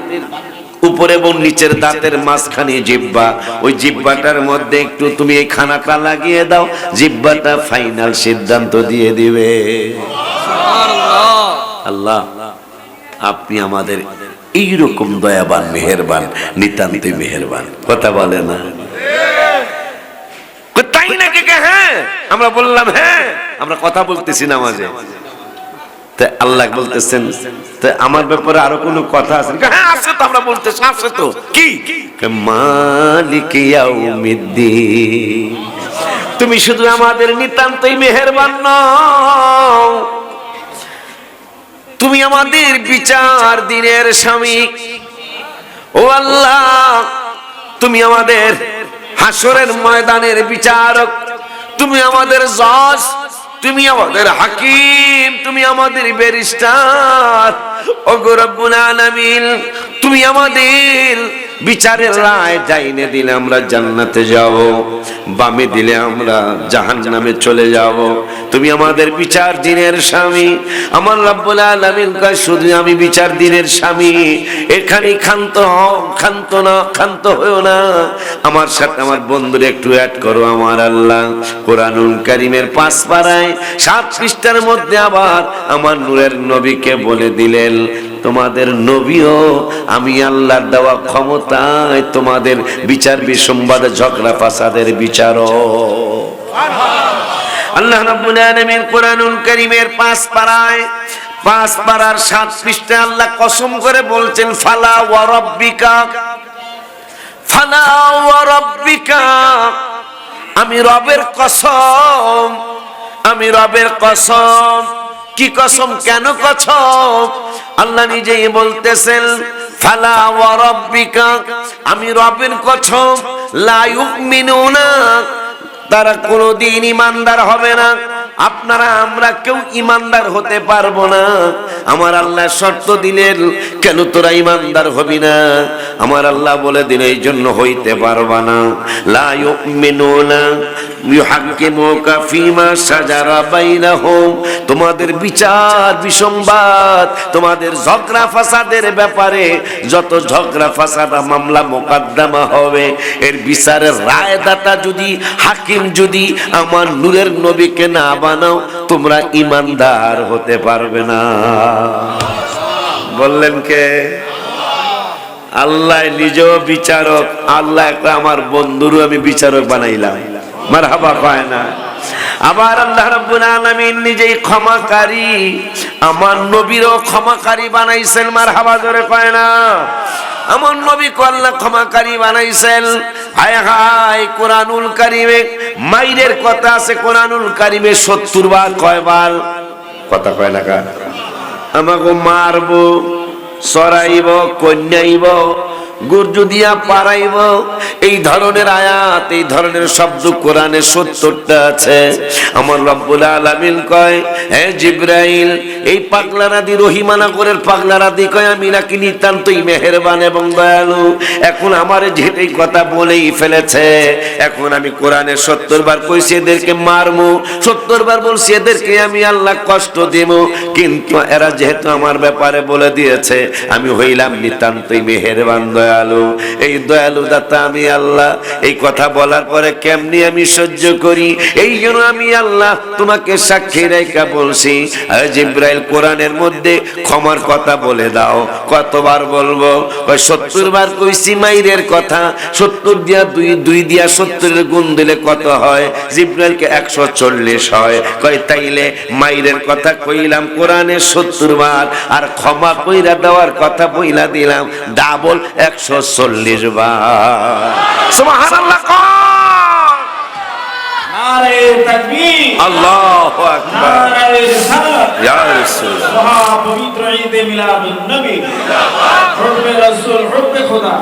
উপরে এবং নিচের দাঁতের মাঝখানে জিহ্বা, ওই জিহ্বাটার মধ্যে একটু তুমি এই খানাটা লাগিয়ে দাও, জিহ্বাটা ফাইনাল সিদ্ধান্ত দিয়ে দিবে। আল্লাহ আপনি আমাদের এইরকম দয়াবান মেহেরবান, নিতান্তই মেহেরবান, কথা বলে না? তাই নাকি? হ্যাঁ, আমরা বললাম হ্যাঁ, আমরা কথা বলতেছি নামাজে। তাই আল্লাহ বলতেছেন, তাই আমার ব্যাপারে আরো কোনো কথা আছে? হ্যাঁ আছে তো, আমরা বলতেছি আছে তো। কি? মালিক ইয়াউমিদ্দিন, তুমি শুধু আমাদের নিতান্তই মেহেরবান নও, তুমি আমাদের বিচার দিনের স্বামী। ও আল্লাহ, তুমি আমাদের হাসরের ময়দানের বিচারক, তুমি আমাদের জজ, তুমি আমাদের হাকিম, তুমি আমাদের ব্যারিস্টার। ওগো রব্বুল আলামিন, তুমি আমাদের বিচারের রায় ডাইনে দিলে আমরা জান্নাতে যাব, বামে দিলে আমরা জাহান্নামে চলে যাব। তুমি আমাদের বিচার দিনের স্বামী। আমার রব্বুল আলামিন কয়, শুধু আমি বিচার দিনের স্বামী, এখানে ক্ষান্ত হও, ক্ষান্ত হও না। আমার সাথে আমার বন্ধুরা একটু অ্যাড করো। আমার আল্লাহ কোরআনুল কারীমের 5 পারায় 7 পৃষ্ঠার মধ্যে আবার আমার নূরের নবীকে বলে দিলেন, তোমাদের নবীও আমি আল্লাহর দেওয়া ক্ষমতায় তোমাদের বিচার বিসম্বাদ ঝগড়া ফাসাদের বিচারক। আল্লাহ রাব্বুল আলামিন কোরআনুল কারীমের 5 পারার 7 পৃষ্ঠায় আল্লাহ কসম করে বলছেন, ফালা ওয়া রাব্বিকা, আমি রবের কসম, আমি রবের কসম। কি কসম? কেন কসম? আল্লাহ নিজেই বলতেছেন, ফালা ওয়া রাব্বিকা, আমি রবের কসম, লা ইউমিনুনা, তারা কোনদিন ঈমানদার হবে না। আপনারা আমরা কেউ ঈমানদার হতে পারবো না। আমার আল্লাহ শর্ত দিলেন, কেন তোরা ঈমানদার হবি না? আমার আল্লাহ বলে দিল, এই জন্য হইতে পারবা না। লা ইউমিনুনা ইউহাক্কিমুকা ফীমা শাজারা বাইনাহুম, তোমাদের বিচার বিসংবাদ, তোমাদের ঝগড়া ফাসাদের ব্যাপারে যত ঝগড়া ফাসাদ মামলা মোকদ্দমা হবে, এর বিচারের রায়দাতা যদি, হাকিম যদি আমার নূরের নবীকে না বানাও, তোমরা ঈমানদার হতে পারবে না। বললেন কে? আল্লাহ নিজেও বিচারক। আল্লাহ একটা আমার বন্ধুরও আমি বিচারক বানাইলাম, মারহাবা কয় না? আবার আল্লাহ রাব্বুল আলামিন নিজেই ক্ষমাকারী, আমার নবীরও ক্ষমাকারী বানাইছেন, মারহাবা জোরে কয় না? আমার নবীকে আল্লাহ ক্ষমাকারী বানাইছেন। হায় হায়, কোরআনুল কারীমে মাইরের কথা আছে, কোরআনুল কারীমে 70 বার, কয় বার? কথা কয় না? আমাকে মারবো, সরাইব, কন্যাইব, গুর্জু দিয়া পারাইব, এই ধরনের আয়াত, এই ধরনের শব্দ কোরআনে 70টা আছে। আমার রব্বুল আলামিন কয়, হে জিবরাইল, এই পাগলারা দি রহিমানগরের পাগলারা দি কয় আমি নাকি নিতান্তই মেহেরবান এবং দয়ালু। এখন আমারে যেটাই কথা বলেই ফেলেছে, এখন আমি কোরআনে 70 বার কইছি এদেরকে মারমু, 70 বার বলছি এদেরকে আমি আল্লাহ কষ্ট দেব, কিন্তু এরা যেহেতু আমার ব্যাপারে বলে দিয়েছে আমি হইলাম নিতান্তই মেহেরবান দয়ালু, এই দয়ালু দাতা আমি আল্লাহ, এই কথা বলার পরে কেমনি আমি সহ্য করি? এই জন্য আমি আল্লাহ তোমাকে সাক্ষী রেখা বলছি, জিবরাইল কোরআনের মধ্যে ক্ষমার কথা বলে দাও। কতবার বলবো? 70 বার কইছি মাইরের কথা। 70 দিয়া 2 দিয়া 70 এর গুণ দিলে কত হয়? জিবরাইলকে 140 হয়। কয় তাইলে মাইরের কথা কইলাম কোরআনে 70 বার, আর ক্ষমা কইরা দেওয়ার কথা বইলা দিলাম ডাবল 140 বার। সুবহানাল্লাহ। নারে তাকবীর, আল্লাহু আকবার, নারে রিসালাত, ইয়া রাসূল। মহা পবিত্র ঈদে মিলাদুন নবী, হুব্বে রাসূল, হুব্বে খোদা,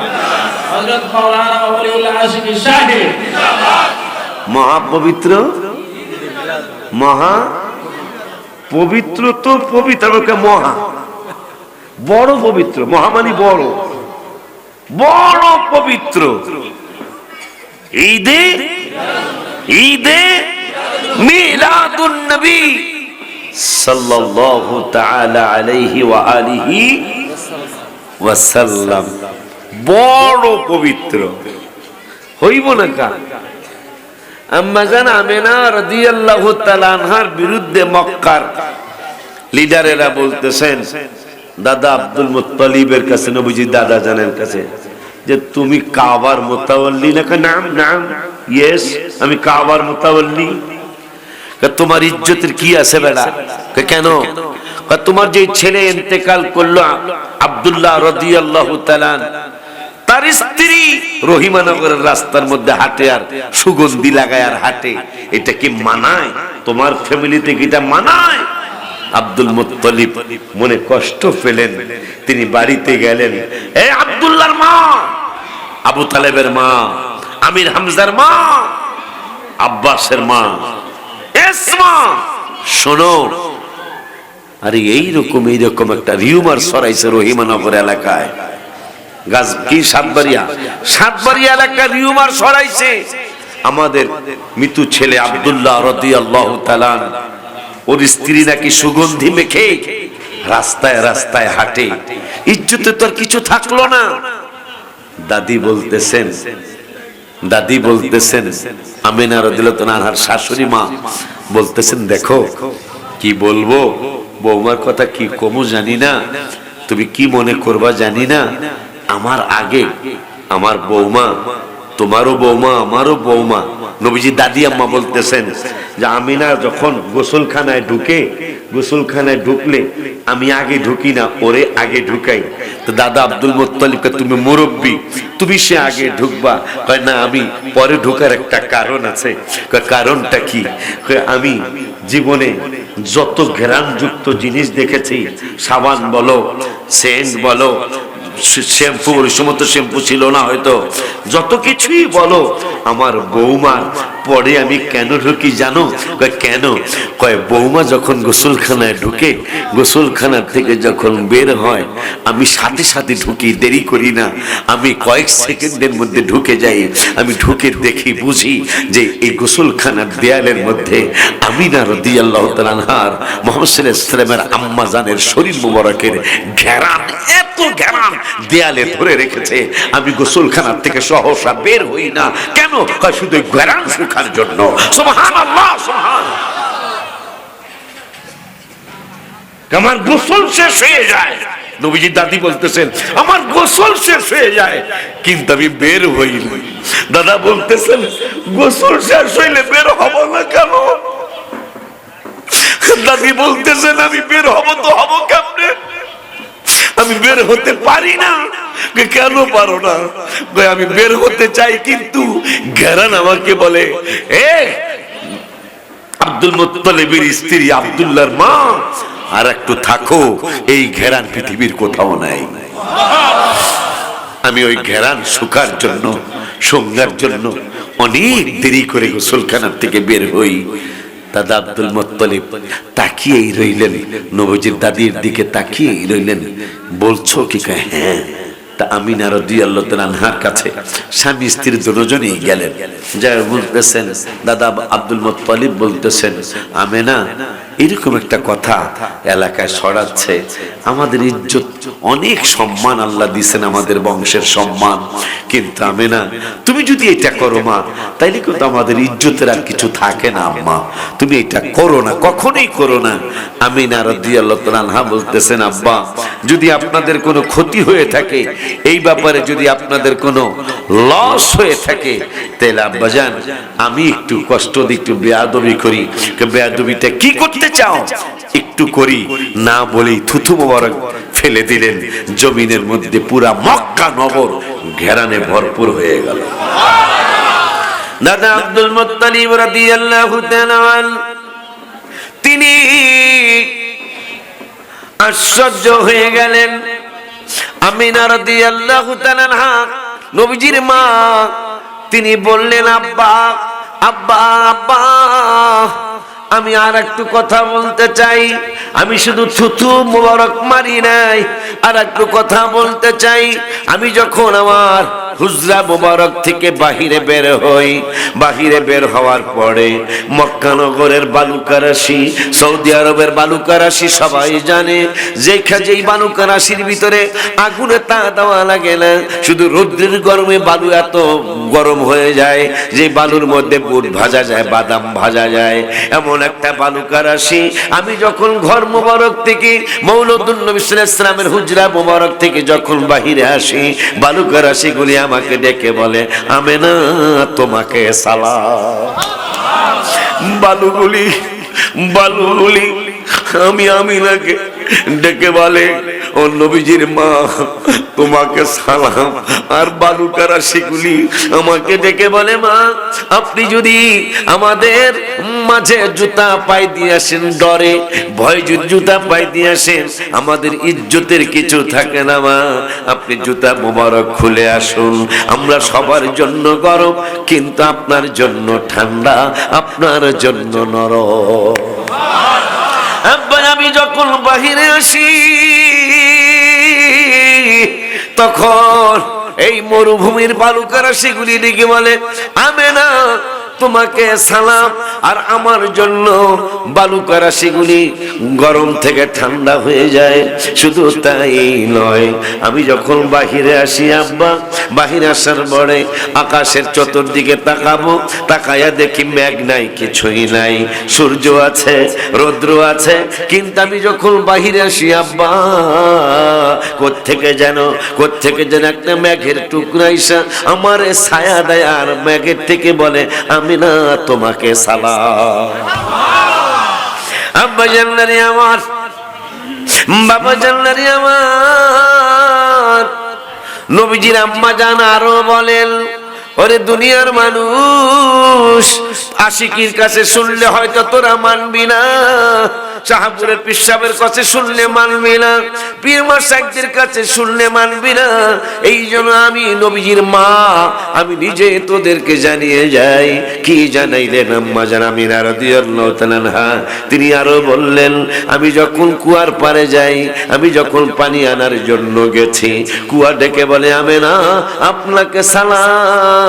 হযরত মাওলানা ওলিউল আশিক শাহিদ। মহা পবিত্র, মহা পবিত্র তো পবিত্র, মহা বড় পবিত্র, মহামানী বড় বড় পবিত্র ঈদে, ঈদে মিলাদুন নবী সাল্লাল্লাহু তাআলা আলাইহি ওয়া আলিহি ওয়াসাল্লাম, বড় পবিত্র হইব না কা? আম্মা জান আমেনা রাদিয়াল্লাহু তাআলা আনহার বিরুদ্ধে মক্কার লিডারেরা বলতেছেন দাদা আব্দুল মুত্তালিবের কাছে, নবীজি দাদা জানের কাছে, যে তুমি কাবার মুতাওয়াল্লি না? নাম নাম, ইয়েস আমি কাবার মুতাওয়াল্লি। তোমার ইজ্জতের কি আছে বেটা? কেন? তোমার যে ছেলে ইন্তেকাল করলো আব্দুল্লাহ রাদিয়াল্লাহু তাআলা, তার স্ত্রী রহিমানগরের রাস্তার মধ্যে হাঁটে আর সুগন্ধি লাগায় আর হাঁটে, এটা কি মানায়? তোমার ফ্যামিলিতে কি এটা মানায়? আব্দুল মুত্তালিব মনে কষ্ট পেলেন, তিনি বাড়িতে গেলেন। এই আব্দুল্লাহর মা, আবু তালেবের মা, আমির হামজার মা, আব্বাসের মা, এসমা, শোনো, আরে এইরকম একটা রিউমার ছড়াইছে রহিমানগর এলাকায়। গাছ কি সাতবাড়িয়া এলাকায় রিউমার ছড়াইছে। আমাদের মৃত্যু ছেলে আব্দুল্লাহ রাদিয়াল্লাহু তাআলা, ওর স্ত্রী নাকি সুগন্ধি মেখে রাস্তায় রাস্তায় হাঁটে, ইজ্জতে তো আর কিছু থাকলো না। দাদি বলতেছেন আমিনা রাদিয়াল্লাহু তাআলার শাশুড়ি মা বলতেছেন, দেখো কি বলবো, বৌমার কথা কি কমু জানি না, তুমি কি মনে করবা জানি না, আমার আগে আমার বৌমা, তোমারও বৌমা, আমারও বৌমা। নবীজি দাদি আম্মা বলতেছেন যে আমিনা যখন গোসলখানায় ঢুকলে আমি আগে ঢুকি না, ওরে আগে ঢুকাই। তো দাদা আব্দুল মুত্তালিবকে, তুমি মুরব্বী, তুমি সে আগে ঢুকবা। কয় না, আমি পরে ঢুকার একটা কারণ আছে। কারণটা কি? আমি জীবনে যত ঘ্রাণযুক্ত জিনিস দেখেছি, সাবান বলো, সেন্ট বলো, শ্যাম্পু, ওই সময় তো শ্যাম্পু ছিল না হয়তো, যত কিছুই বলো, আমার বৌমার পরে আমি কেন ঢুকি জানো? কেন? কয় বৌমা যখন গোসলখানায় ঢুকে, গোসলখানার থেকে যখন বের হয়, আমি সাথে সাথে ঢুকি, দেরি করি না, আমি কয়েক সেকেন্ডের মধ্যে ঢুকে যাই। আমি ঢুকে দেখি, বুঝি যে এই গোসলখানার দেয়ালের মধ্যে আমিনা রাদিয়াল্লাহু তাআলা আনহার, মুহাম্মদ সাল্লাল্লাহু আলাইহি ওয়াসাল্লামের আম্মা জানের শরীর মুবারকের ঘেরান, এত ঘেরান দেয়ালে ধরে রেখেছে। আমি গোসলখানার থেকে সহসা বের হই না। কেন? শুধু ঘেরান শুকার জন্য। সুবহানাল্লাহ, সুবহানাল্লাহ। আমার গোসল শেষ হয়ে যায়, নবীজি দাদি বলতেছেন আমার গোসল শেষ হয়ে যায়, কিন্তু আমি বের হই না। দাদা বলতেছেন গোসল শেষ হইলে বের হব না কেন? দাদি বলতেছেন আমি বের হব তো হব কেমনে? আমি বের হতে পারি না। কেন পারো না? আমি বের হতে চাই, কিন্তু ঘেরান আমাকে বলে, এ আব্দুল মুত্তালিবের স্ত্রী আব্দুল্লাহর মা, আর একটু থাকো, এই ঘেরান পৃথিবীর কোথাও নাই। আমি ওই ঘেরান শুকার জন্য, সঙ্গার জন্য অনেক দেরি করে গোসলখানার থেকে বের হই। দাদা আব্দুল মুত্তালিব তাকিয়েই রইলেন, নবীজির দাদির দিকে তাকিয়েই রইলেন। বলছো কি? হ্যাঁ। তা আমিনা রাদিয়াল্লাহু তাআলা আনহার কাছে স্বামী স্ত্রী দুজনেই গেলেন। যা বলতেছেন, দাদা আব্দুল মুত্তালিব বলতেছেন, আমিনা এরকম একটা কথা এলাকায় ছড়াচ্ছে, আমাদের ইজ্জত, অনেক সম্মান আল্লাহ দিয়েছেন, আমাদের বংশের সম্মান, কিন্তু আমিনা তুমি যদি এটা করো মা, তাইলে কিন্তু আমাদের ইজ্জতের আর কিছু থাকে না। আম্মা তুমি এটা করো না, কখনোই করো না। আমিনা রাদিয়াল্লাহু তাআলা আনহা বলতেছেন, আব্বা যদি আপনাদের কোনো ক্ষতি হয়ে থাকে, এই ব্যাপারে যদি আপনাদের কোনো লস হয়ে থাকে, তাহলে আব্বাজান আমি একটু কষ্ট দিই, একটু বেয়াদবি করি। বেয়াদবিটা কি করতে চাও? একটু করি না বলেই থুথু মোবারক ফেলে দিলেন জমিনের মধ্যে। পুরা মক্কা নগর ঘেরানে ভরপুর হয়ে গেল। দাদা আব্দুল মুত্তালিব রাদিয়াল্লাহু তাআলা তিনি আশ্চর্য হয়ে গেলেন। আমিনা রাদিয়াল্লাহু তাআলা আনহা নবীজির মা, তিনি বললেন, আব্বা আব্বা আব্বা আমি আর একটু কথা বলতে চাই। আমি শুধু থুথু মোবারক মারি নাই, আর একটু কথা বলতে চাই। আমি যখন আমার হুজরা মোবারক থেকে বাহিরে বের হই, বাহিরে বের হওয়ার পরে মক্কা নগরের বালুকা রাশি, সৌদি আরবের বালুকা রাশি সবাই জানে, যেই বালুকা রাশির ভিতরে আগুনে তা দেওয়া লাগে না, শুধু রৌদ্রের গরমে বালু এত গরম হয়ে যায় যে বালুর মধ্যে বুট ভাজা যায়, বাদাম ভাজা যায়, এমন একটা বালুকা রাশি। আমি যখন ঘর মোবারক থেকে, মৌলুদুন নবী সাল্লাল্লাহু আলাইহি ওয়াসাল্লামের হুজরা মোবারক থেকে যখন বাহিরে আসি, বালুকা রাশিগুলি আমাকে ডেকে বলে, আমেনা তোমাকে সালাম। বালুগুলি আমি আমিনাকে ডেকে বলে, ও নবীজির মা তোমাকে সালাম। আর বালুকা রাশিগুলি আমাকে ডেকে বলে, মা আপনি যদি আমাদের মাঝে জুতা পাই দিয়ে আসেন, ডরে ভয় জুতা পাই দিয়ে আসেন, আমাদের ইজ্জতের কিছু থাকে না মা, আপনি জুতা মোবারক খুলে আসুন। আমরা সবার জন্য গরম, কিন্তু আপনার জন্য ঠান্ডা, আপনার জন্য নরম। আমি যখন বাহিরে আসি, তখন এই মরুভূমির বালুকা রাশিগুলি দিকে বলে, আমেনা তোমাকে সালাম। আর আমার জন্য বালুকা রাশিগুলি গরম থেকে ঠান্ডা হয়ে যায়। শুধু তাই নয়, আমি যখন বাহিরে আসি আব্বা, বাহিরে আসার পরে আকাশের চতুর্দিকে তাকাবো, তাকায়া দেখি মেঘ নাই, কিছুই নাই, সূর্য আছে, রৌদ্র আছে, কিন্তু আমি যখন বাহিরে আসি আব্বা, কোত্থেকে যেন একটা মেঘের টুকরা এসে আমার ছায়া দেয়, আর মেঘের থেকে বলে, আমিনা তোমাকে সালাম। আব্বা জান্নারি আমার, বাবা জান্নারি আমার, নবীজির আম্মা জান আরো বলেন, ওরে দুনিয়ার মানুষ, আশিকির কাছে শুনলে হয়তো তোরা মানবি না, শাহপুরের পিসাবের কাছে শুনলে মানবি না, পীর মাশাইখদের কাছে শুনলে মানবি না। এই জন্য আমি নবীজির মা, আমি নিজে তোদেরকে জানিয়ে যাই। কি জানাইলেন আম্মা জান আমিনা রাদিয়াল্লাহু তাআলা আনহা? তিনি আরো বললেন, আমি যখন কুয়ার পাড়ে যাই, আমি যখন পানি আনার জন্য গেছি, কুয়া ডেকে বলে, আমেনা আপনাকে সালাম।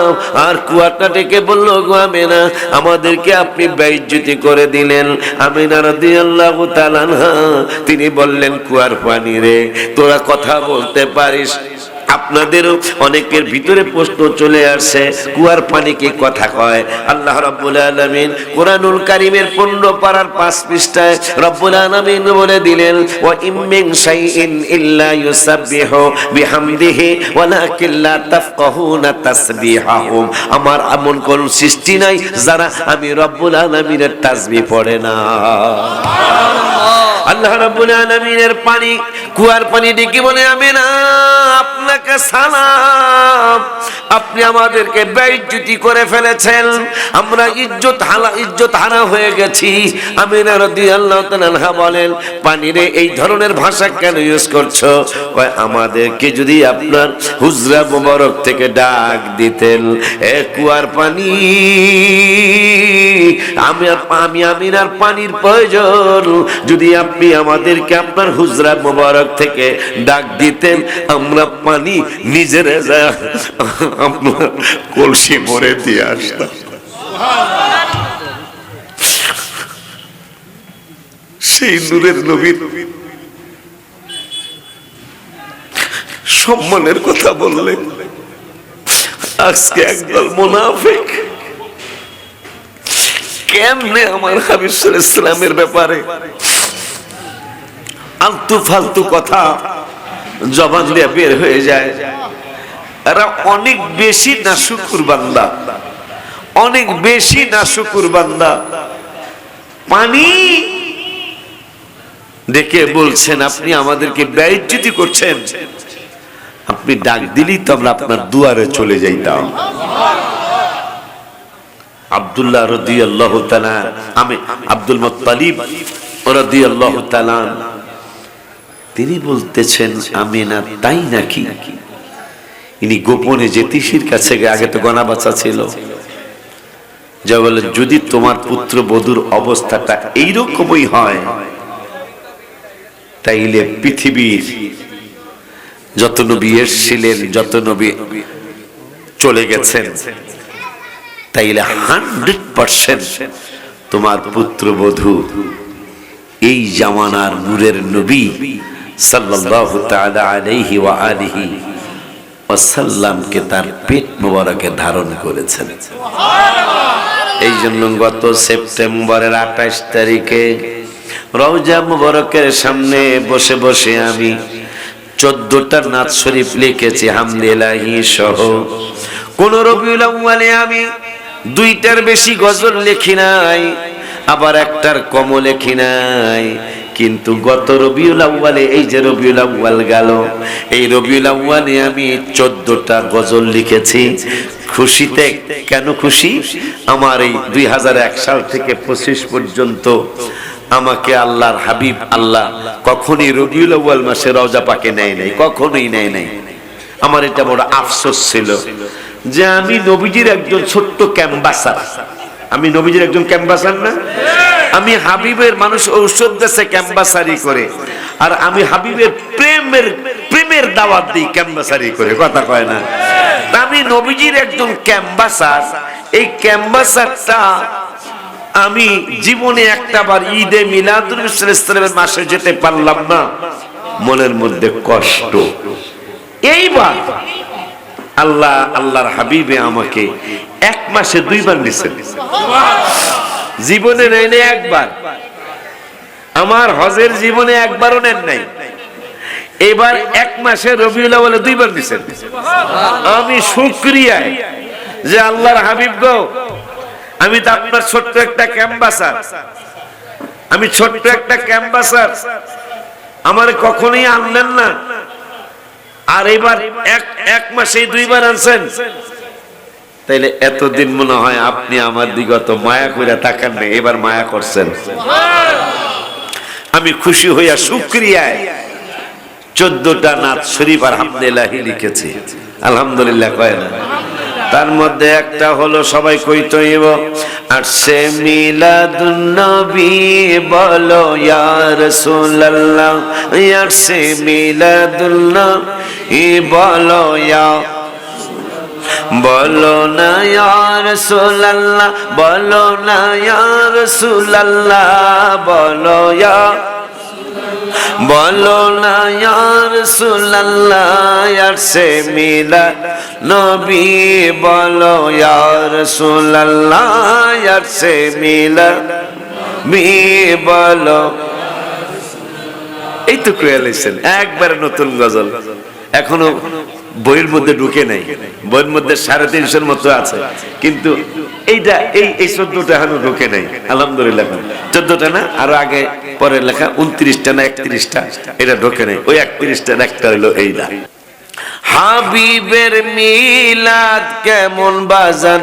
আর কুয়াটা ডেকে বলল, গো আমেনা আমাদেরকে আপনি বেইজ্জতি করে দিলেন। আমিনা রাদিয়াল্লাহু তাআলা আনহা তিনি বললেন, কুয়ার পানি রে, তোরা কথা বলতে পারিস? আপনাদেরও অনেকের ভিতরে প্রশ্ন চলে আসছে, কুয়ার পানি কি কথা কয়? আল্লাহ রাব্বুল আলামিন কোরআনুল কারীমের 15 পারার 5 পৃষ্ঠায় রব্বুল আলামিন বলে দিলেন, ওয়া ইম মিন শাইইন ইল্লা ইউসাব্বিহু বিহামদিহি ওয়ালাকিন লা তাফকাহুনা তাসবিহাহুম। আমার এমন কোন সৃষ্টি নাই যারা আমি রব্বুল আলামিনের তাসবিহ পড়ে না। আল্লাহ রাব্বুল আলামিনের পানি, কুয়ার পানি ডেকে বলে, আমিনা আপনাকে সালাম, আপনি আমাদেরকে বেইজ্জতি করে ফেলেছেন, আমরা ইজ্জত হারা হয়ে গেছি। আমিনা রাদিয়াল্লাহু তাআলা আনহা বলেন, পানিরে এই ধরনের ভাষা কেন ইউজ করছো? কয় আমাদেরকে যদি আপনার হুজরা মোবারক থেকে ডাক দিতেন, এ কুয়ার পানি, আমি আমিনার পানির প্রয়োজন, যদি আপনি আমাদেরকে আপনার হুজরা মোবারক থেকে ডাক দিতেন, আমরা পানি নিজেরা যা আপনার কলসি ভরে দিয়ে আসতাম। সেই নূরের নবীর সম্মানের কথা বললেন, আজকে একদল মুনাফিক কেমনে আমার হাবিব সাল্লাল্লাহু আলাইহি ওয়াসাল্লামের ব্যাপারে আলতু ফালতু কথা জবান দিয়ে বের হয়ে যায়। এরা অনেক বেশি নাশুকুর বান্দা, অনেক বেশি নাশুকুর বান্দা। পানি দেখে বলছেন আপনি আমাদেরকে বেইজ্জতি করছেন, আপনি ডাক দিলেই তো আমরা আপনার দুয়ারে চলে যাইতাম। আব্দুল্লাহ রাদিয়াল্লাহু তাআলা, আমি আব্দুল মুত্তালিব রাদিয়াল্লাহু তাআলা, তিনি বলতেছেন আমিনা তাই নাকি? ইনি গোপনে জ্যোতিষীর কাছে আগে তো গনা বাঁচা ছিল, যা বলে যদি তোমার পুত্র বধূর অবস্থাটা এইরকমই হয়, তাইলে পৃথিবীর যত নবী এসেছিলেন, যত নবী চলে গেছেন, তাইলে 100% তোমার পুত্রবধূ এই জামানার নূরের নবী সাল্লাল্লাহু তাআলা আলাইহি ওয়া আলিহি ওয়াসাল্লামকে তার পেট মোবারকে ধারণ করেছেন। এই জন্য গত সেপ্টেম্বরের 28 তারিখে রওজা মুবারকের সামনে বসে বসে আমি 14টা নাত শরীফ লিখেছি হামদুলিল্লাহি সহ। কোন রবিউল আউয়ালে আমি 2টার বেশি গজল লিখি নাই, আবার একটার কমও লিখি নাই, কিন্তু গত রবিউল আউয়ালে, এই যে রবিউল আউয়াল গেল, এই রবিউল আউয়ালে আমি 14টা গজল লিখেছি। খুশিতে কেন খুশি? আমার এই 2001 সাল থেকে 25 পর্যন্ত আমাকে আল্লাহর হাবিব আল্লাহ কখনই রবিউল আউয়াল মাসে রওজা পাকে নেয় নাই, কখনোই নেয় নাই। আমার এটা বড় আফসোস ছিল যে আমি নবীজির একজন ছোট্ট ক্যাম্বাসার। আমি নবীজির একজন ক্যাম্বাসার না? আমি হাবিবের, মানুষ ঔষধ দেশে ক্যাম্বাসারি করে, আর আমি হাবিবের প্রেমের দাওয়াত দিই ক্যাম্বাসারি করে, কথা কয় না? আমি নবীজির একজন ক্যাম্বাসার। এই ক্যাম্বাসারটা আমি জীবনে একটাবার ঈদে মিলাদুন নবী সাল্লাল্লাহু আলাইহি ওয়াসাল্লামের মাসে যেতে পারলাম না, মনের মধ্যে কষ্ট। এইবার আল্লাহর হাবিবে আমাকে 1 মাসে 2 বার নিছেন, জীবনে নেয় নাই একবার। আমার হজের জীবনে একবারও নেন নাই, এবার 1 মাসে রবিউল আউয়ালে 2 বার নিছেন। আমি শুকরিয়ায় যে আল্লাহর হাবিব গো, আমি তো আপনার ছোট্ট একটা ক্যাম্বাসার, আমি ছোট্ট একটা ক্যাম্বাসার, আমার কখনোই আনলেন না, আর এবার 1 মাসে 2 বার আনছেন, তাইলে এতদিন মনে হয় আপনি আমার দিগত মায়া কইরা তাকান না, এবার মায়া করছেন। আমি খুশি হইয়া শুকরিয়ায় 14টা নাত শরীফ আর হামদুলিল্লাহ লিখেছি। আলহামদুলিল্লাহ কয় না? তার মধ্যে একটা হলো সবাই কইতইব, আসছে মিলাদুন নবী বলো ইয়া রাসূলুল্লাহ, আসছে মিলাদুন নবী বলো ইয়া, বলো না ইয়া রাসূলুল্লাহ, বলো না ইয়া রাসূলুল্লাহ, বলো ইয়া, বলো না ইয়া রাসূলুল্লাহ, আসছে মিলাদ নবী বলো ইয়া রাসূলুল্লাহ, আসছে মিলাদ নবী বলো। এই তো কইলেছেন একবার নতুন গজল, এখনো বইয়ের মধ্যে ঢুকে নাই, বইয়ের মধ্যে 350 মতো আছে, কিন্তু এইটা এই 14টা এখনো ঢুকে নাই। আলহামদুলিল্লাহ 14টা না, আরো আগে পরে লেখা 29টা না 31টা, এটা ঢোকে নাই। ওই 31টার একটা হলো এইটা। হাবিবের মিলাদ কেমন বাজান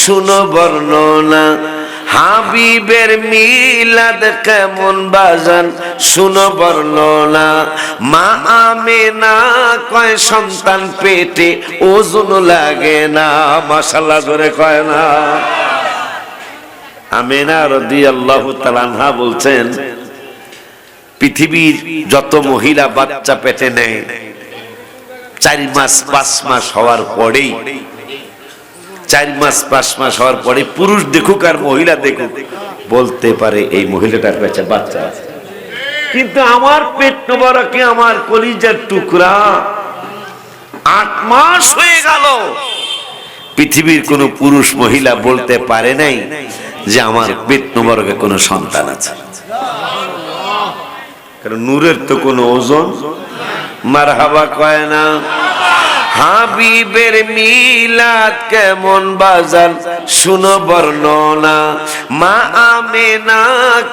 শুনো বর্ণনা, হাবিবের মিলাদ কেমন বাজান শুনো বর্ণনা। মা আমেনা কয় সন্তান পেটে ওজন লাগে না, মাশাআল্লাহ জোরে কয় না। আমেনা রাদিয়াল্লাহু তাআলা আনহা বলছেন, পৃথিবীর যত মহিলা বাচ্চা পেটে নেয় 4 মাস 5 মাস হওয়ার পরেই, 4 মাস 5 মাস হওয়ার পরে পুরুষ দেখুক আর মহিলা দেখুক বলতে পারে এই মহিলাটার পেটে বাচ্চা আছে। কিন্তু আমার পেট মোবারকে আমার কলিজার টুকরা 8 মাস হয়ে গেল, পৃথিবীর কোন পুরুষ মহিলা বলতে পারে নাই যে আমার পেট মোবারকে কোনো সন্তান আছে। কারণ নূরের তো কোনো ওজন, মারহাবা কয় না। হাবিবের মিলাদ কেমন বাজান শুনো বর্ণনা, মা আমেনা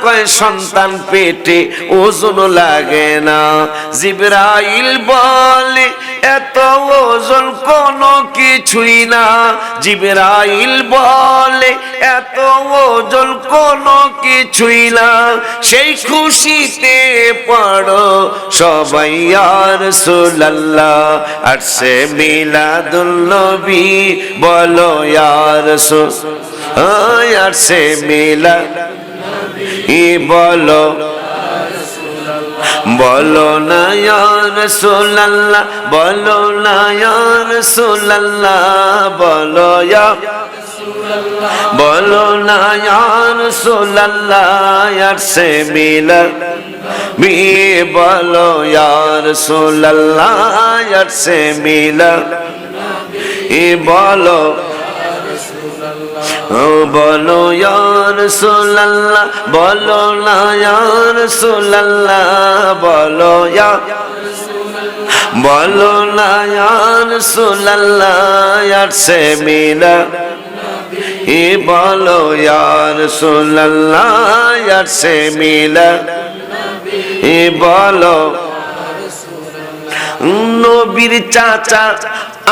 কয় সন্তান পেটে ওজন লাগে না। জিবরাইল বলে এত ওজন কোনো কিছুই না, জিবরাইল বলে এত ওজন কোনো কিছুই না। সেই খুশিতে পড়ো সবাই ইয়া রাসূলুল্লাহ, আরশে মিলাদুন নবী বলো ইয়া রাসূল, আরশে মিলাদ বলো, বলো না ইয়া রাসূলুল্লাহ, বলো না ইয়া রাসূলুল্লাহ, বলো ইয়া, বলো না ইয়া রাসূলুল্লাহ, আরশে মিলাদ বলো ইয়া রাসূলুল্লাহ, আরশে মিলাদ বলো, বলো ইয়া রাসূলুল্লাহ, বলো না ইয়া রাসূলুল্লাহ, বলো ইয়া, বলো না ইয়া রাসূলুল্লাহ, আরশে মিলাদ বলো ইয়া রাসূলুল্লাহ, আরশে মিলাদ বলো। নবীর চাচা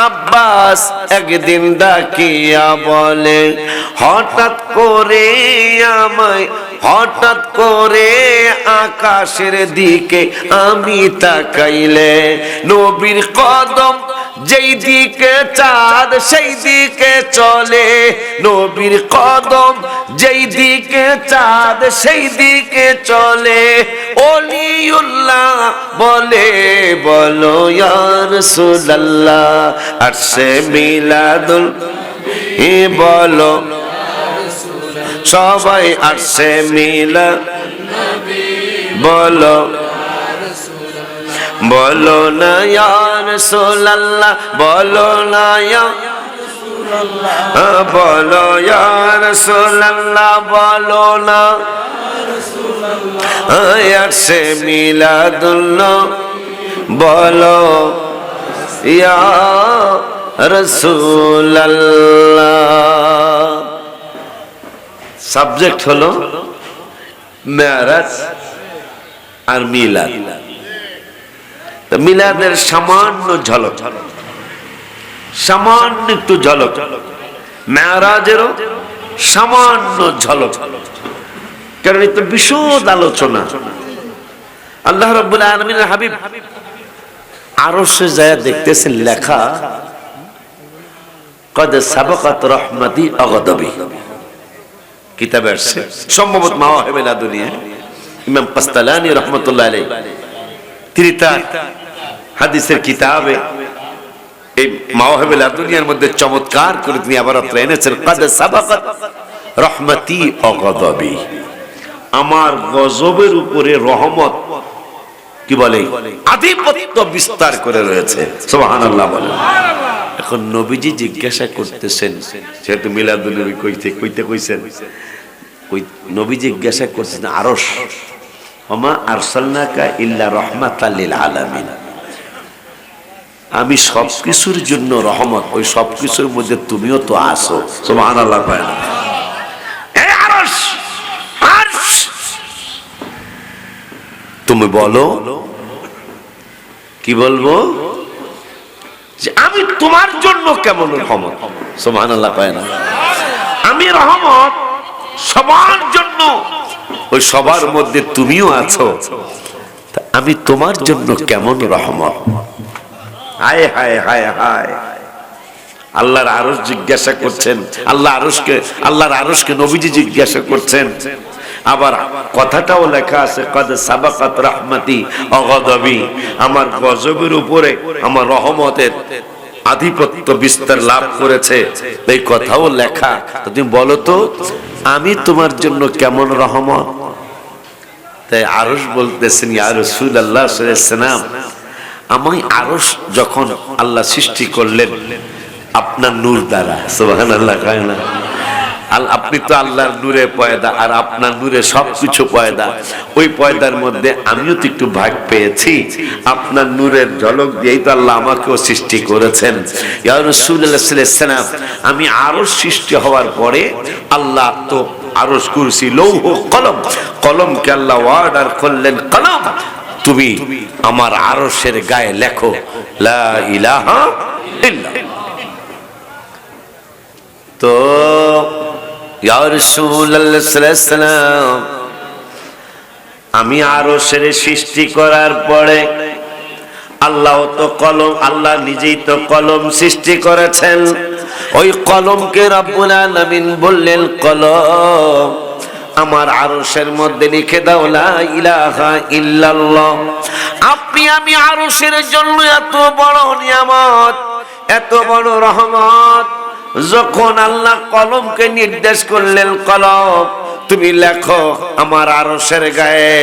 আব্বাস একদিন ডাকিয়া বলে, হঠাৎ করে আমায়, হঠাৎ করে আকাশের দিকে আমি তাকাইলে নবীর কদম যেই দিকে চাঁদ সেই দিকে চলে, নবীর কদম যেই দিকে চাঁদ সেই দিকে চলে। ওলিউল্লাহ বলে, বলো ইয়া রাসূলুল্লাহ, আরশে মিলাদুল বলো, সবাই আরশে মিলাদ বলো, বলো না ইয়া রাসূলুল্লাহ, বলো না ইয়া, বলো ইয়া রাসূলুল্লাহ, বলো না আরশে মিলাদুল্লাহ বলো ইয়া রাসূলুল্লাহ। সাবজেক্ট হলো মেরাজ আর মিলাদ। মিলাদের সামান্য ঝলক, সামান্য একটু ঝলক, মেরাজেরও সামান্য ঝলক, কারণ এটা বিশদ আলোচনা। আল্লাহ রাব্বুল আলামিনের হাবিব আরশে যায় দেখতেছেন লেখা, কদ সাবাকাত রাহমাতি আগদাবি, কিতাবে আসছে, সম্ভবত মাওয়াহিবুল লাদুনিয়া, ইমাম কাসতালানী রাহমাতুল্লাহ আলাইহি তিনি তার হাদিসের কিতাবে এই মাওয়াহিবুল লাদুনিয়ার মধ্যে চমৎকার করে তিনি আবার এনেছেন, কদ সাবাকাত রাহমাতি আগদাবি, আমার গজবের উপরে রহমত কি বলে আধিপত্য বিস্তার করে রয়েছে। সুবহানাল্লাহ বলেন। এখন নবীজি জিজ্ঞাসা করতেছেন, যেহেতু মিলাদুন নবী কইতে কইছেন, নবী জিজ্ঞাসা করছেন আরশ, ওমা আরসালনাকা ইল্লা রাহমাতাল লিল আলামিন, আমি সবকিছুর জন্য রহমত, ওই সবকিছুর মধ্যে তুমিও তো আছো। সুবহানাল্লাহ বলেন। এই আরশ, আরশ তুমি বলো, কি বলবো? যে আমি তোমার জন্য কেমন রহমত। সুবহানাল্লাহ কয় না? আমি রহমত সবার জন্য, ওই সবার মধ্যে তুমিও আছো, আমি তোমার জন্য কেমন রহমত। হায় হায় হায় হায়। আল্লাহর আরশ জিজ্ঞাসা করছেন, আল্লাহর আরশকে নবীজি জিজ্ঞাসা করছেন। আবার কথাটাও লেখা আছে, কদ সাবাকাত রাহমাতি ওয়া গযবি, আমার গজবের উপরে আমার রহমতের আধিপত্য বিস্তার লাভ করেছে, এই কথাও লেখা। তুমি বলো তো আমি তোমার জন্য কেমন রহমত। তাই আরশ বলতেছেন, ইয়া রাসূলুল্লাহ সাল্লাল্লাহু আলাইহি ওয়াসাল্লাম, আমি আরশ যখন আল্লাহ সৃষ্টি করলেন আপনার নূর দ্বারা। সুবহানাল্লাহ কয় না? আপনি তো আল্লাহর নূরে পয়দা, আর আপনার নূরে সবকিছু পয়দা। ওই পয়দার মধ্যে আমিও তো একটু ভাগ পেয়েছি, আপনার নূরের ঝলক দিয়েই তো আল্লাহ আমাকেও সৃষ্টি করেছেন। ইয়া রাসূলুল্লাহ সাল্লাল্লাহু আলাইহি ওয়াসাল্লাম, আমি আরশ সৃষ্টি হওয়ার পরে আল্লাহ তো আরশ, কুরসি, লৌহ, কলম, কলমকে আল্লাহ অর্ডার করলেন, কলম তুমি আমার আরশের গায়ে লেখো লা ইলাহা ইল্লাল্লাহ। তো ইয়া রাসূলুল্লাহ সাল্লাল্লাহু আলাইহি ওয়াসাল্লাম, আমি আরশের সৃষ্টি করার পরে আল্লাহ তো কলম, আল্লাহ নিজেই তো কলম সৃষ্টি করেছেন। ওই কলমকে রব্বুল আলামিন বললেন, কলম আমার আরশের মধ্যে লিখে দাও লা ইলাহা ইল্লাল্লাহ। আমি আরশের জন্য এত বড় নিয়ামত, এত বড় রহমত, যখন আল্লাহ কলমকে নির্দেশ করলেন, কলম তুমি লেখো আমার আরশের গায়ে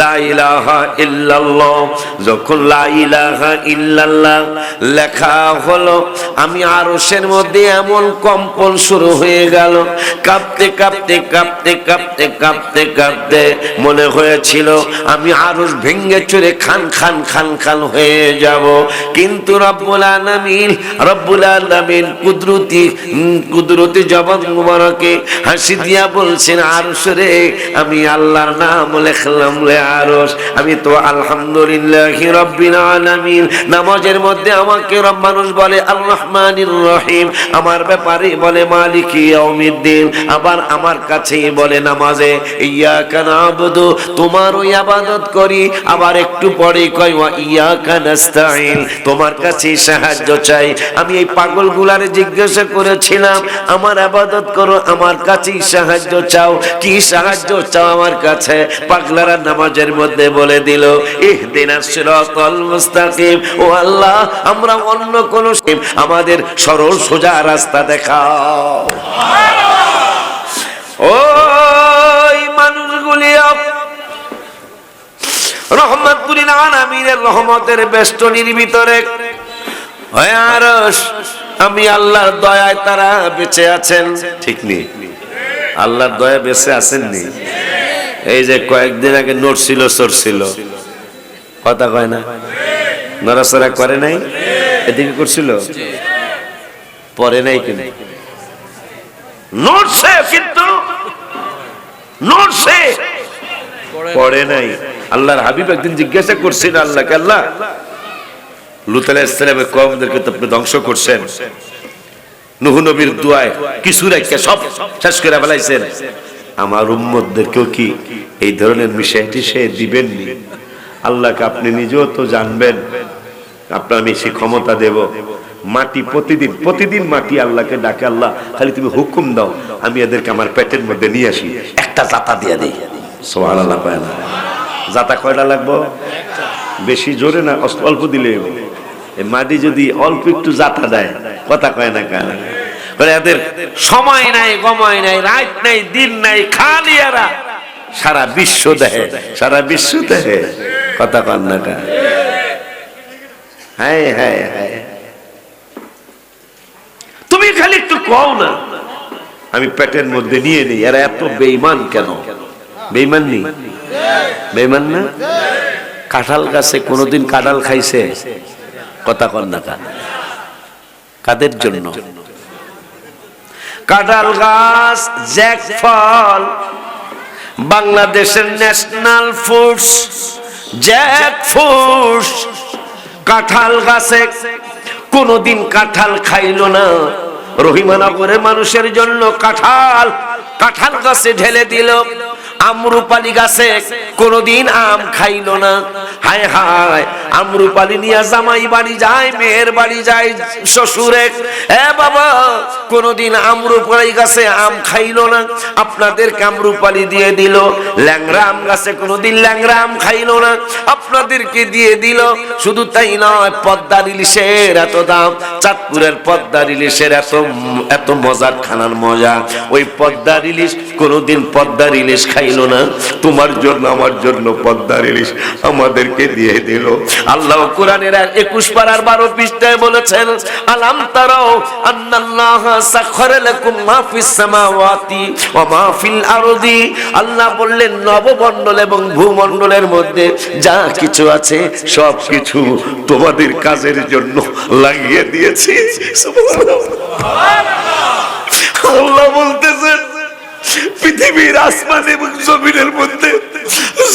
লা ইলাহা ইল্লাল্লাহ। যখন লা ইলাহা ইল্লাল্লাহ লেখা হলো, আমি আরশের মধ্যে এমন কম্পন শুরু হয়ে গেল, কাঁপতে কাঁপতে কাঁপতে কাঁপতে কাঁপতে কাঁপতে মনে হয়েছিল আমি আরশ ভেঙে চুরে খান খান খান খান হয়ে যাব। কিন্তু রব্বুল আলামিন কুদরতি জবান মুবারকে হাসি দিয়া বলছেন, আরশরে আমি আল্লাহর নাম লিখলাম লে আরশ। আমি তো আলহামদুলিল্লাহি রাব্বিল আলামিন। নামাজের মধ্যে আমাকে মানুষ বলে আর রহমানির রহিম, আমার ব্যাপারে বলে মালিকি ইয়াউমিদ্দিন, আবার আমার কাছেই বলে নামাজে ইয়াকা নাবুদু, তোমারও ইবাদত করি। আবার একটু পরে কয় ওয়া ইয়াকা নাস্তাইন, তোমার কাছে সাহায্য চাই। আমি এই পাগলগুলারে জিজ্ঞাসা করেছিলাম, আমার ইবাদত করো, আমার কাছেই সাহায্য চাও, কি সাহায্য চাও আমার কাছে? পাগলারা নামাজের মধ্যে বলে দিল, ইহদিনাস সিরাতাল মুস্তাকিম, ও আল্লাহ আমরা অন্য কোন, আমাদের সরল সোজা রাস্তা দেখাও। ওই মানুষগুলি রহমাতুল আলামিনের রহমতের বেষ্টনীর ভিতরে, আমি আল্লাহর দয়ায় তারা বেঁচে আছেন, ঠিক নেই? আল্লাহর দয়া বেঁচে আছেননি? এই যে কয়েকদিন আগে নড়ছিল চড়ছিল, কথা কয় না, নড়াচড়া করে নাই, এদিকে করছিল, পরে নাই, কিন্তু নড়ছে, কিন্তু নড়ছে, পরে নাই। আল্লাহর হাবিব একদিন জিজ্ঞাসা করছেন আল্লাহকে, আল্লাহ লূত আলাইহিস সালামের কওমদেরকে তো আপনি ধ্বংস করছেন, নূহ নবীর দুআয় কিছু রেখে সব শেষ করে ফেলাইছেন, আমার উম্মতদেরকেও কি এই ধরনের মিশাইটি সে দিবেননি? আল্লাহকে আপনি নিজেও তো জানবেন, আপনার আমি সে ক্ষমতা দেব। মাটি প্রতিদিন মাটি আল্লাহকে ডাকে, আল্লাহ খালি তুমি হুকুম দাও, আমি এদেরকে আমার পেটের মধ্যে নিয়ে আসি, একটা জাতা দিয়ে দিই। সুবহানাল্লাহ পায় না? জাতা কয়টা লাগবো? বেশি জোরে না, অল্প দিলে। মাটি যদি অল্প একটু জাতা দেয়, কথা কয় না কেন? এদের সময় নাই, গময় নাই, রাত নাই, দিন নাই, খালি এরা সারা বিশ্ব দেহে, সারা বিশ্ব দেহে, কথা কন না কেন? হ্যাঁ হ্যাঁ হ্যাঁ, তুমি খালি একটু কও না, আমি পেটের মধ্যে নিয়ে নিই। এরা এত বেঈমান কেন? বেঈমান নেই, বেঈমান না? কাঁঠাল গাছে কোনোদিন কাঁঠাল খাইছে? কথা কন না কেন? কাদের জন্য? কাঁঠাল গাছ, জ্যাক ফল, বাংলাদেশের ন্যাশনাল ফুডস জ্যাক ফ্রুট। কাঁঠাল গাছে কোনদিন কাঁঠাল খাইলো না। রহিমানগরের মানুষের জন্য কাঁঠাল গাছে ঢেলে দিল, আমরুপালি গাছে কোনদিন আম খাইলো না। হায় হায়, আমরুপালি নিয়ে জামাই বাড়ি যায়, মেয়ের বাড়ি যায় শ্বশুরে, এ বাবা কোনদিন আমরুপালি গাছে আম খাইলো না, আপনাদেরকে আমরুপালি দিয়ে দিল। ল্যাংড়া আম গাছে কোনদিন ল্যাংড়া আম খাইলো না, আপনাদেরকে দিয়ে দিল। শুধু তাই নয়, পদ্মার ইলিশের এত দাম, চাঁদপুরের পদ্মার ইলিশের এত মজার খানার মজা। ওই পদ্মার ইলিশ কোনদিন পদ্মার ইলিশ খাইলো না, তোমার জন্য আমার জন্য পদ্মার ইলিশ আমাদেরকে দিয়ে দিল। আল্লাহ কোরআনের 21 পারার 12 পৃষ্ঠায় বলেছেন, আলাম তারাও আন্নাল্লাহা সাখারা লাকুম মা ফিস সামাওয়াতি ওয়া মা ফিল আরদি। আল্লাহ বললেন নবমণ্ডল এবং ভূমণ্ডলের মধ্যে যা কিছু আছে সব কিছু তোমাদের কাজের জন্য লাগিয়ে দিয়েছি। সুবহানাল্লাহ। আল্লাহ বলতেছেন পৃথিবীর আসমান এবং জমিনের মধ্যে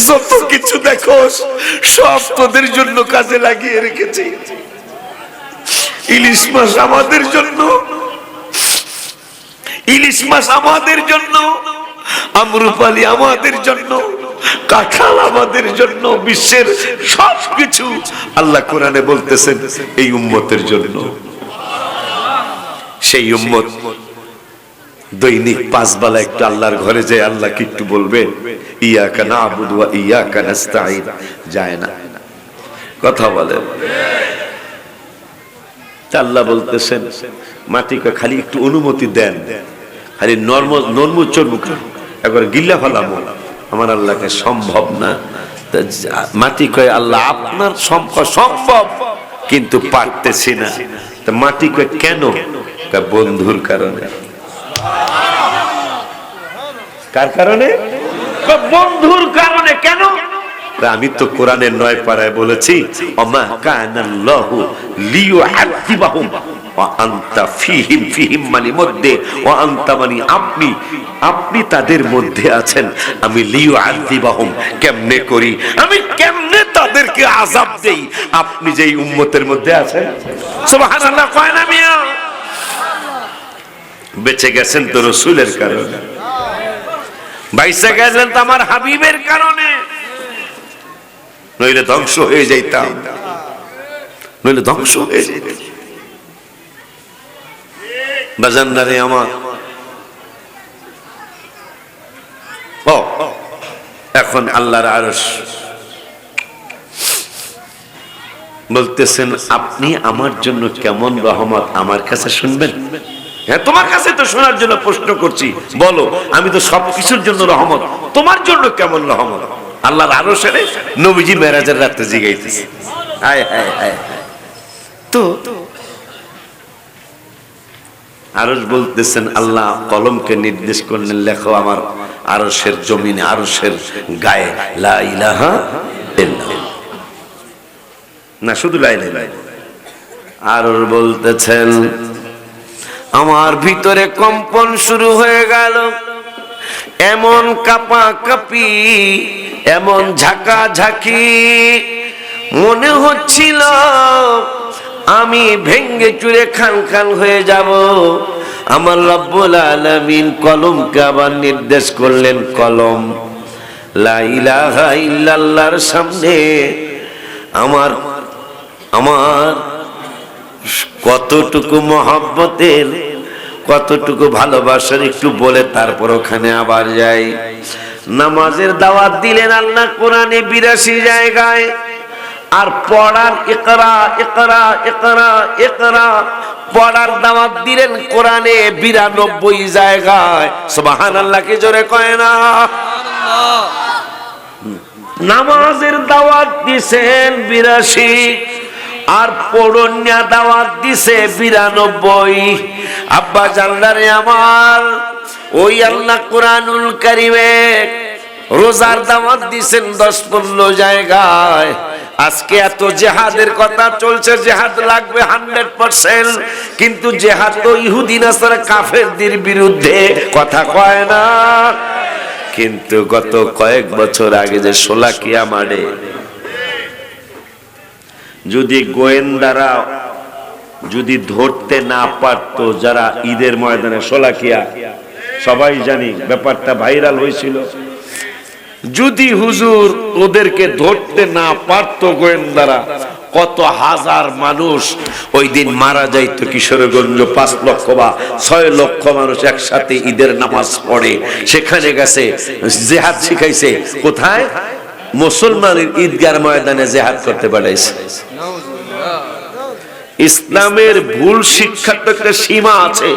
যত কিছু দেখো সব তোদের জন্য কাজে লাগিয়ে রেখেছি। ইলিশ মাছ আমাদের জন্য, ইলিশ মাছ আমাদের জন্য, আমরুপালি আমাদের জন্য, কাঁঠাল আমাদের জন্য, বিশ্বের সবকিছু আল্লাহ কোরআনে বলতেছেন এই উম্মতের জন্য। সেই উম্মত দৈনিক 5 বেলা একটু আল্লাহর ঘরে যায়, আল্লাহকে একটু বলবে ইয়াকা না'বুদু ওয়া ইয়াকা নাস্তাঈন, যায় না, কথা বলেন। আল্লাহ বলতেছেন মাটিকে খালি একটু অনুমতি দেন, খালি নরম চর্মুখ একবার গিল্লা ফেলামো, আমার আল্লাহকে সম্ভব না। মাটি কয় আল্লাহ আপনার সম্ভব কিন্তু পারতেছি না। তা মাটি কয় কেন? বন্ধুর কারণে। কার কারণে? বন্ধুর কারণে। কেন? আমি তো কোরআনের 9 পারায় বলেছি, ওমা কানাল্লাহু লিয়ুআযিবাহুম ওয়া আনতা ফীহিম, ফীহিম মানে মধ্যে, ওয়া আনতা মানে আপনি তাদের মধ্যে আছেন। আমি লিয়ুআযিবাহুম কেমনে করি, আমি কেমনে তাদেরকে আযাব দেই, আপনি যেই উম্মতের মধ্যে আছেন। সুবহানাল্লাহ কয় না মিয়া? বেঁচে গেছেন তো রাসূলের কারণে, বাইসা গেছেন তো আমার হাবিবের কারণে, নইলে ধ্বংস হয়ে যাইতাম, নইলে ধ্বংস হয়ে যাইতাম। বাজান্নারে আমার এখন আল্লাহর আরশ বলতেছেন আপনি আমার জন্য কেমন রহমত আমার কাছে শুনবেন? হ্যাঁ, তোমার কাছে তো শোনার জন্য প্রশ্ন করছি, বলো আমি তো সবকিছুর জন্য রহমত, তোমার জন্য কেমন রহমত? আল্লাহর আরশের নবীজি মেরাজের রাতে জিগাইতেছে। হায় হায় হায়। তো আরশ বলতেছেন আল্লাহ কলমকে নির্দেশ করলেন লেখো আমার আরশের জমিনে, আরশের গায়ে লা ইলাহা ইল্লাল্লাহ, না শুধু লা ইলাহা ইল্লাল্লাহ। আর বলতেছেন আমার ভিতরে কম্পন শুরু হয়ে গেল, এমন কাঁপাকাঁপি, এমন ঝাঁকাঝাঁকি, মনে হচ্ছিল আমি ভেঙ্গে চুরে খান খান হয়ে যাব। আমার রব্বুল আলামিন কলমকে আবার নির্দেশ করলেন, কলম লা ইলাহা ইল্লাল্লাহর সামনে আমার কতটুকু মহব্বতের, কতটুকু ভালোবাসার একটু বলে তারপর ওখানে আবার যাই। নামাজের দাওয়াত দিলেন আল্লাহ কোরআনে 82 জায়গায়, আর পড়ার ইকরা ইকরা ইকরা ইকরা পড়ার দাওয়াত দিলেন কোরআনে 92 জায়গায়। সুবহানাল্লাহ কি জোরে কয় না? নামাজের দাওয়াত দিছেন 82, আর পড়ন্যা দাওয়াত দিছে 92। আব্বা জানলারে আমার, ওই আল্লাহ কোরআনুল কারীমে রোজার দাওয়াত দিছেন 10-15 জায়গায়। আজকে এত জিহাদের কথা চলছে, জিহাদ লাগবে 100%, কিন্তু জিহাদ তো ইহুদি নাসারা কাফেরদের বিরুদ্ধে, কথা কয় না? কিন্তু গত কয়েক বছর আগে যে শোলাকিয়া মাঠে যদি গোয়েন্দারা যদি ধরতে না পারতো যারা ঈদের ময়দানে শোলাকিয়া, সবাই জানি ব্যাপারটা ভাইরাল হয়েছিল, যদি হুজুর ওদেরকে ধরতে না পারতো গোয়েন্দারা, কত হাজার মানুষ ওই দিন মারা যাইতো। কিশোরগঞ্জ 5 লক্ষ বা 6 লক্ষ মানুষ একসাথে ঈদের নামাজ পড়ে, সেখানে গেছে জিহাদ শিখাইছে। কোথায়? মুসলমানের ঈদগার ময়দানে জিহাদ করতে পাঠাইছে। ইসলামের ভুল শিক্ষার তো একটা সীমা আছে,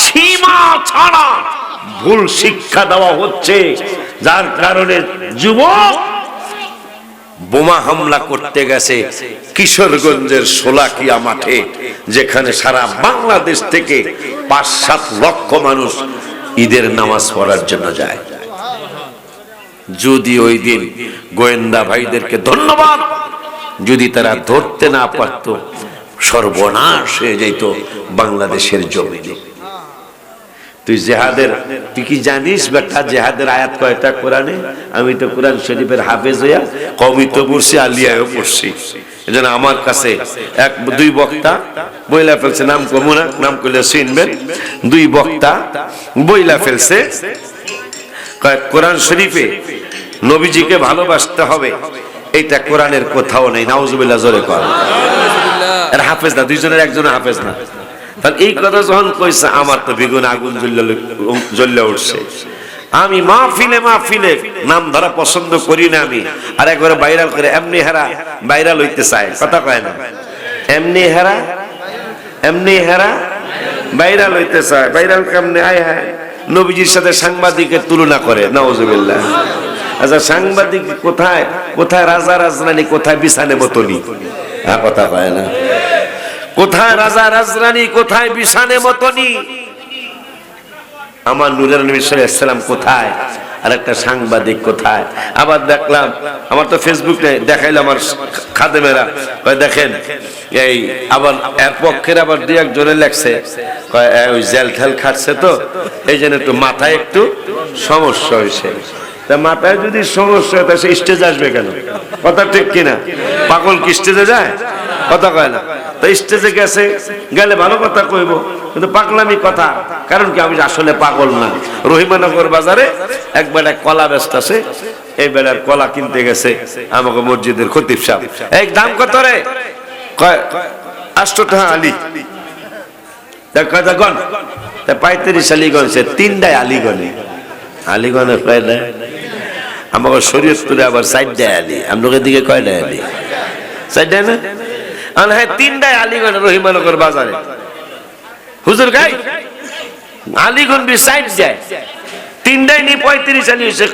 সীমা ছাড়া ভুল শিক্ষা দেওয়া হচ্ছে, যার কারণে যুবক বোমা হামলা করতে গেছে কিশোরগঞ্জের শোলাকিয়া মাঠে, যেখানে সারা বাংলাদেশ থেকে 5-7 লক্ষ মানুষ ঈদের নামাজ পড়ার জন্য যায়। যদি ওই দিন গোয়েন্দা ভাইদেরকে ধন্যবাদ, যদি তারা ধরতে না পারত, সর্বনাশ হয়ে যেত বাংলাদেশের জমিনে। তুই জেহাদের, তুই কি জানিস বেটা জেহাদের আয়াত কয়টা কোরআনে? আমি তো কোরআন শরীফের হাফেজ হইয়া কবিতা পড়ছি, আলিয়াও পড়ছি। এজন্য আমার কাছে 1-2 বক্তা বইলা ফেলছে, নাম কমু না, নাম করলে চিনবেন। 2 বক্তা বইলা ফেলছে কোরআন শরীফে নবীজিকে ভালোবাসতে হবে, এইটা কোরআনের কোথাও নেই। নাউজুবিল্লাহ, জোরে কর। এর হাফেজ না, দুইজনের একজন হাফেজ না। তাহলে এই কথা যখন কইছে, আমার তো বেগুন আগুন জ্বলে উঠছে। আমি মাহফিলে নাম ধরা পছন্দ করি না আমি, আর একবারে ভাইরাল করে এমনি হেরা ভাইরাল হইতে চায়, কথা কয় না, এমনি হেরা ভাইরাল হইতে চায়। ভাইরাল কেমনে? আয় হায়, নবীজির সাথে সাংবাদিকের তুলনা করে, নাউজুবিল্লাহ। আচ্ছা, সাংবাদিক কোথায় কোথায় রাজা রাজরানী, কোথায় বিছানে মতনি, হ্যাঁ কথা কয় না, কোথায় রাজা রাজরানী, কোথায় বিছানে মতনি? আমার নূরের নবী সাল্লাল্লাহু আলাইহি ওয়াসাল্লাম কোথায়, আর একটা সাংবাদিক কোথায়? আবার দেখলাম, আমার তো ফেসবুকে দেখাইলো আমার খাদেমেরা, দেখেন এই আবার এর পক্ষের আবার 2-1 জনে লেখছে, ওই জেল ঠেল খাচ্ছে তো এই জন্য একটু মাথায় একটু সমস্যা হয়েছে। তা মাথায় যদি সমস্যা হয়, তা সে স্টেজে আসবে কেন? কথা ঠিক কিনা? পাগল কি স্টেজে যায়? কথা কয় না। তো স্টেজে গেলে ভালো কথা কইব, কিন্তু পাগলামি কথা। কারণ কি? আমি আসলে পাগল না। রহিমানগর বাজারে এক বেলা কলা ব্যস্ত আছে, এই বেলার কলা কিনতে গেছে আমাকে মসজিদের খতিব সাহেব। এই দাম কত রে? কয় 8 টাকা আলি। গন 35 আলিগঞ্জে 3টায় আলিগণে, আলিগণে কয়টা? আমাকে শরীয়তপুরে আবার 4টায় আলি। আপনাদের দিকে কয়টায় আলি? 4টায় না? হ্যাঁ, 3টায় আলিগঞ্জ রহিমানগর বাজারে। হুজুর গাই আলিগঞ্জ সাইড যায়, 3টায় নি 35 আলি হয়েছে,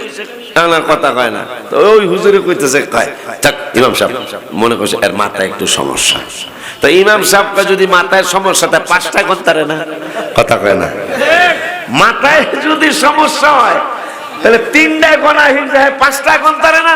কথা কয় না। তো ওই হুজুরে কইতেছে, কয় থাক ইমাম সাহেব মনে করছে এর মাথায় একটু সমস্যা। তো ইমাম সাহেবকে যদি মাথায় সমস্যা, তা 5টা গন্তারে না, কথা কয় না। মাথায় যদি সমস্যা হয়, তাহলে 3টায় গোনা হয়ে যায়, 5টা গন্তারে না।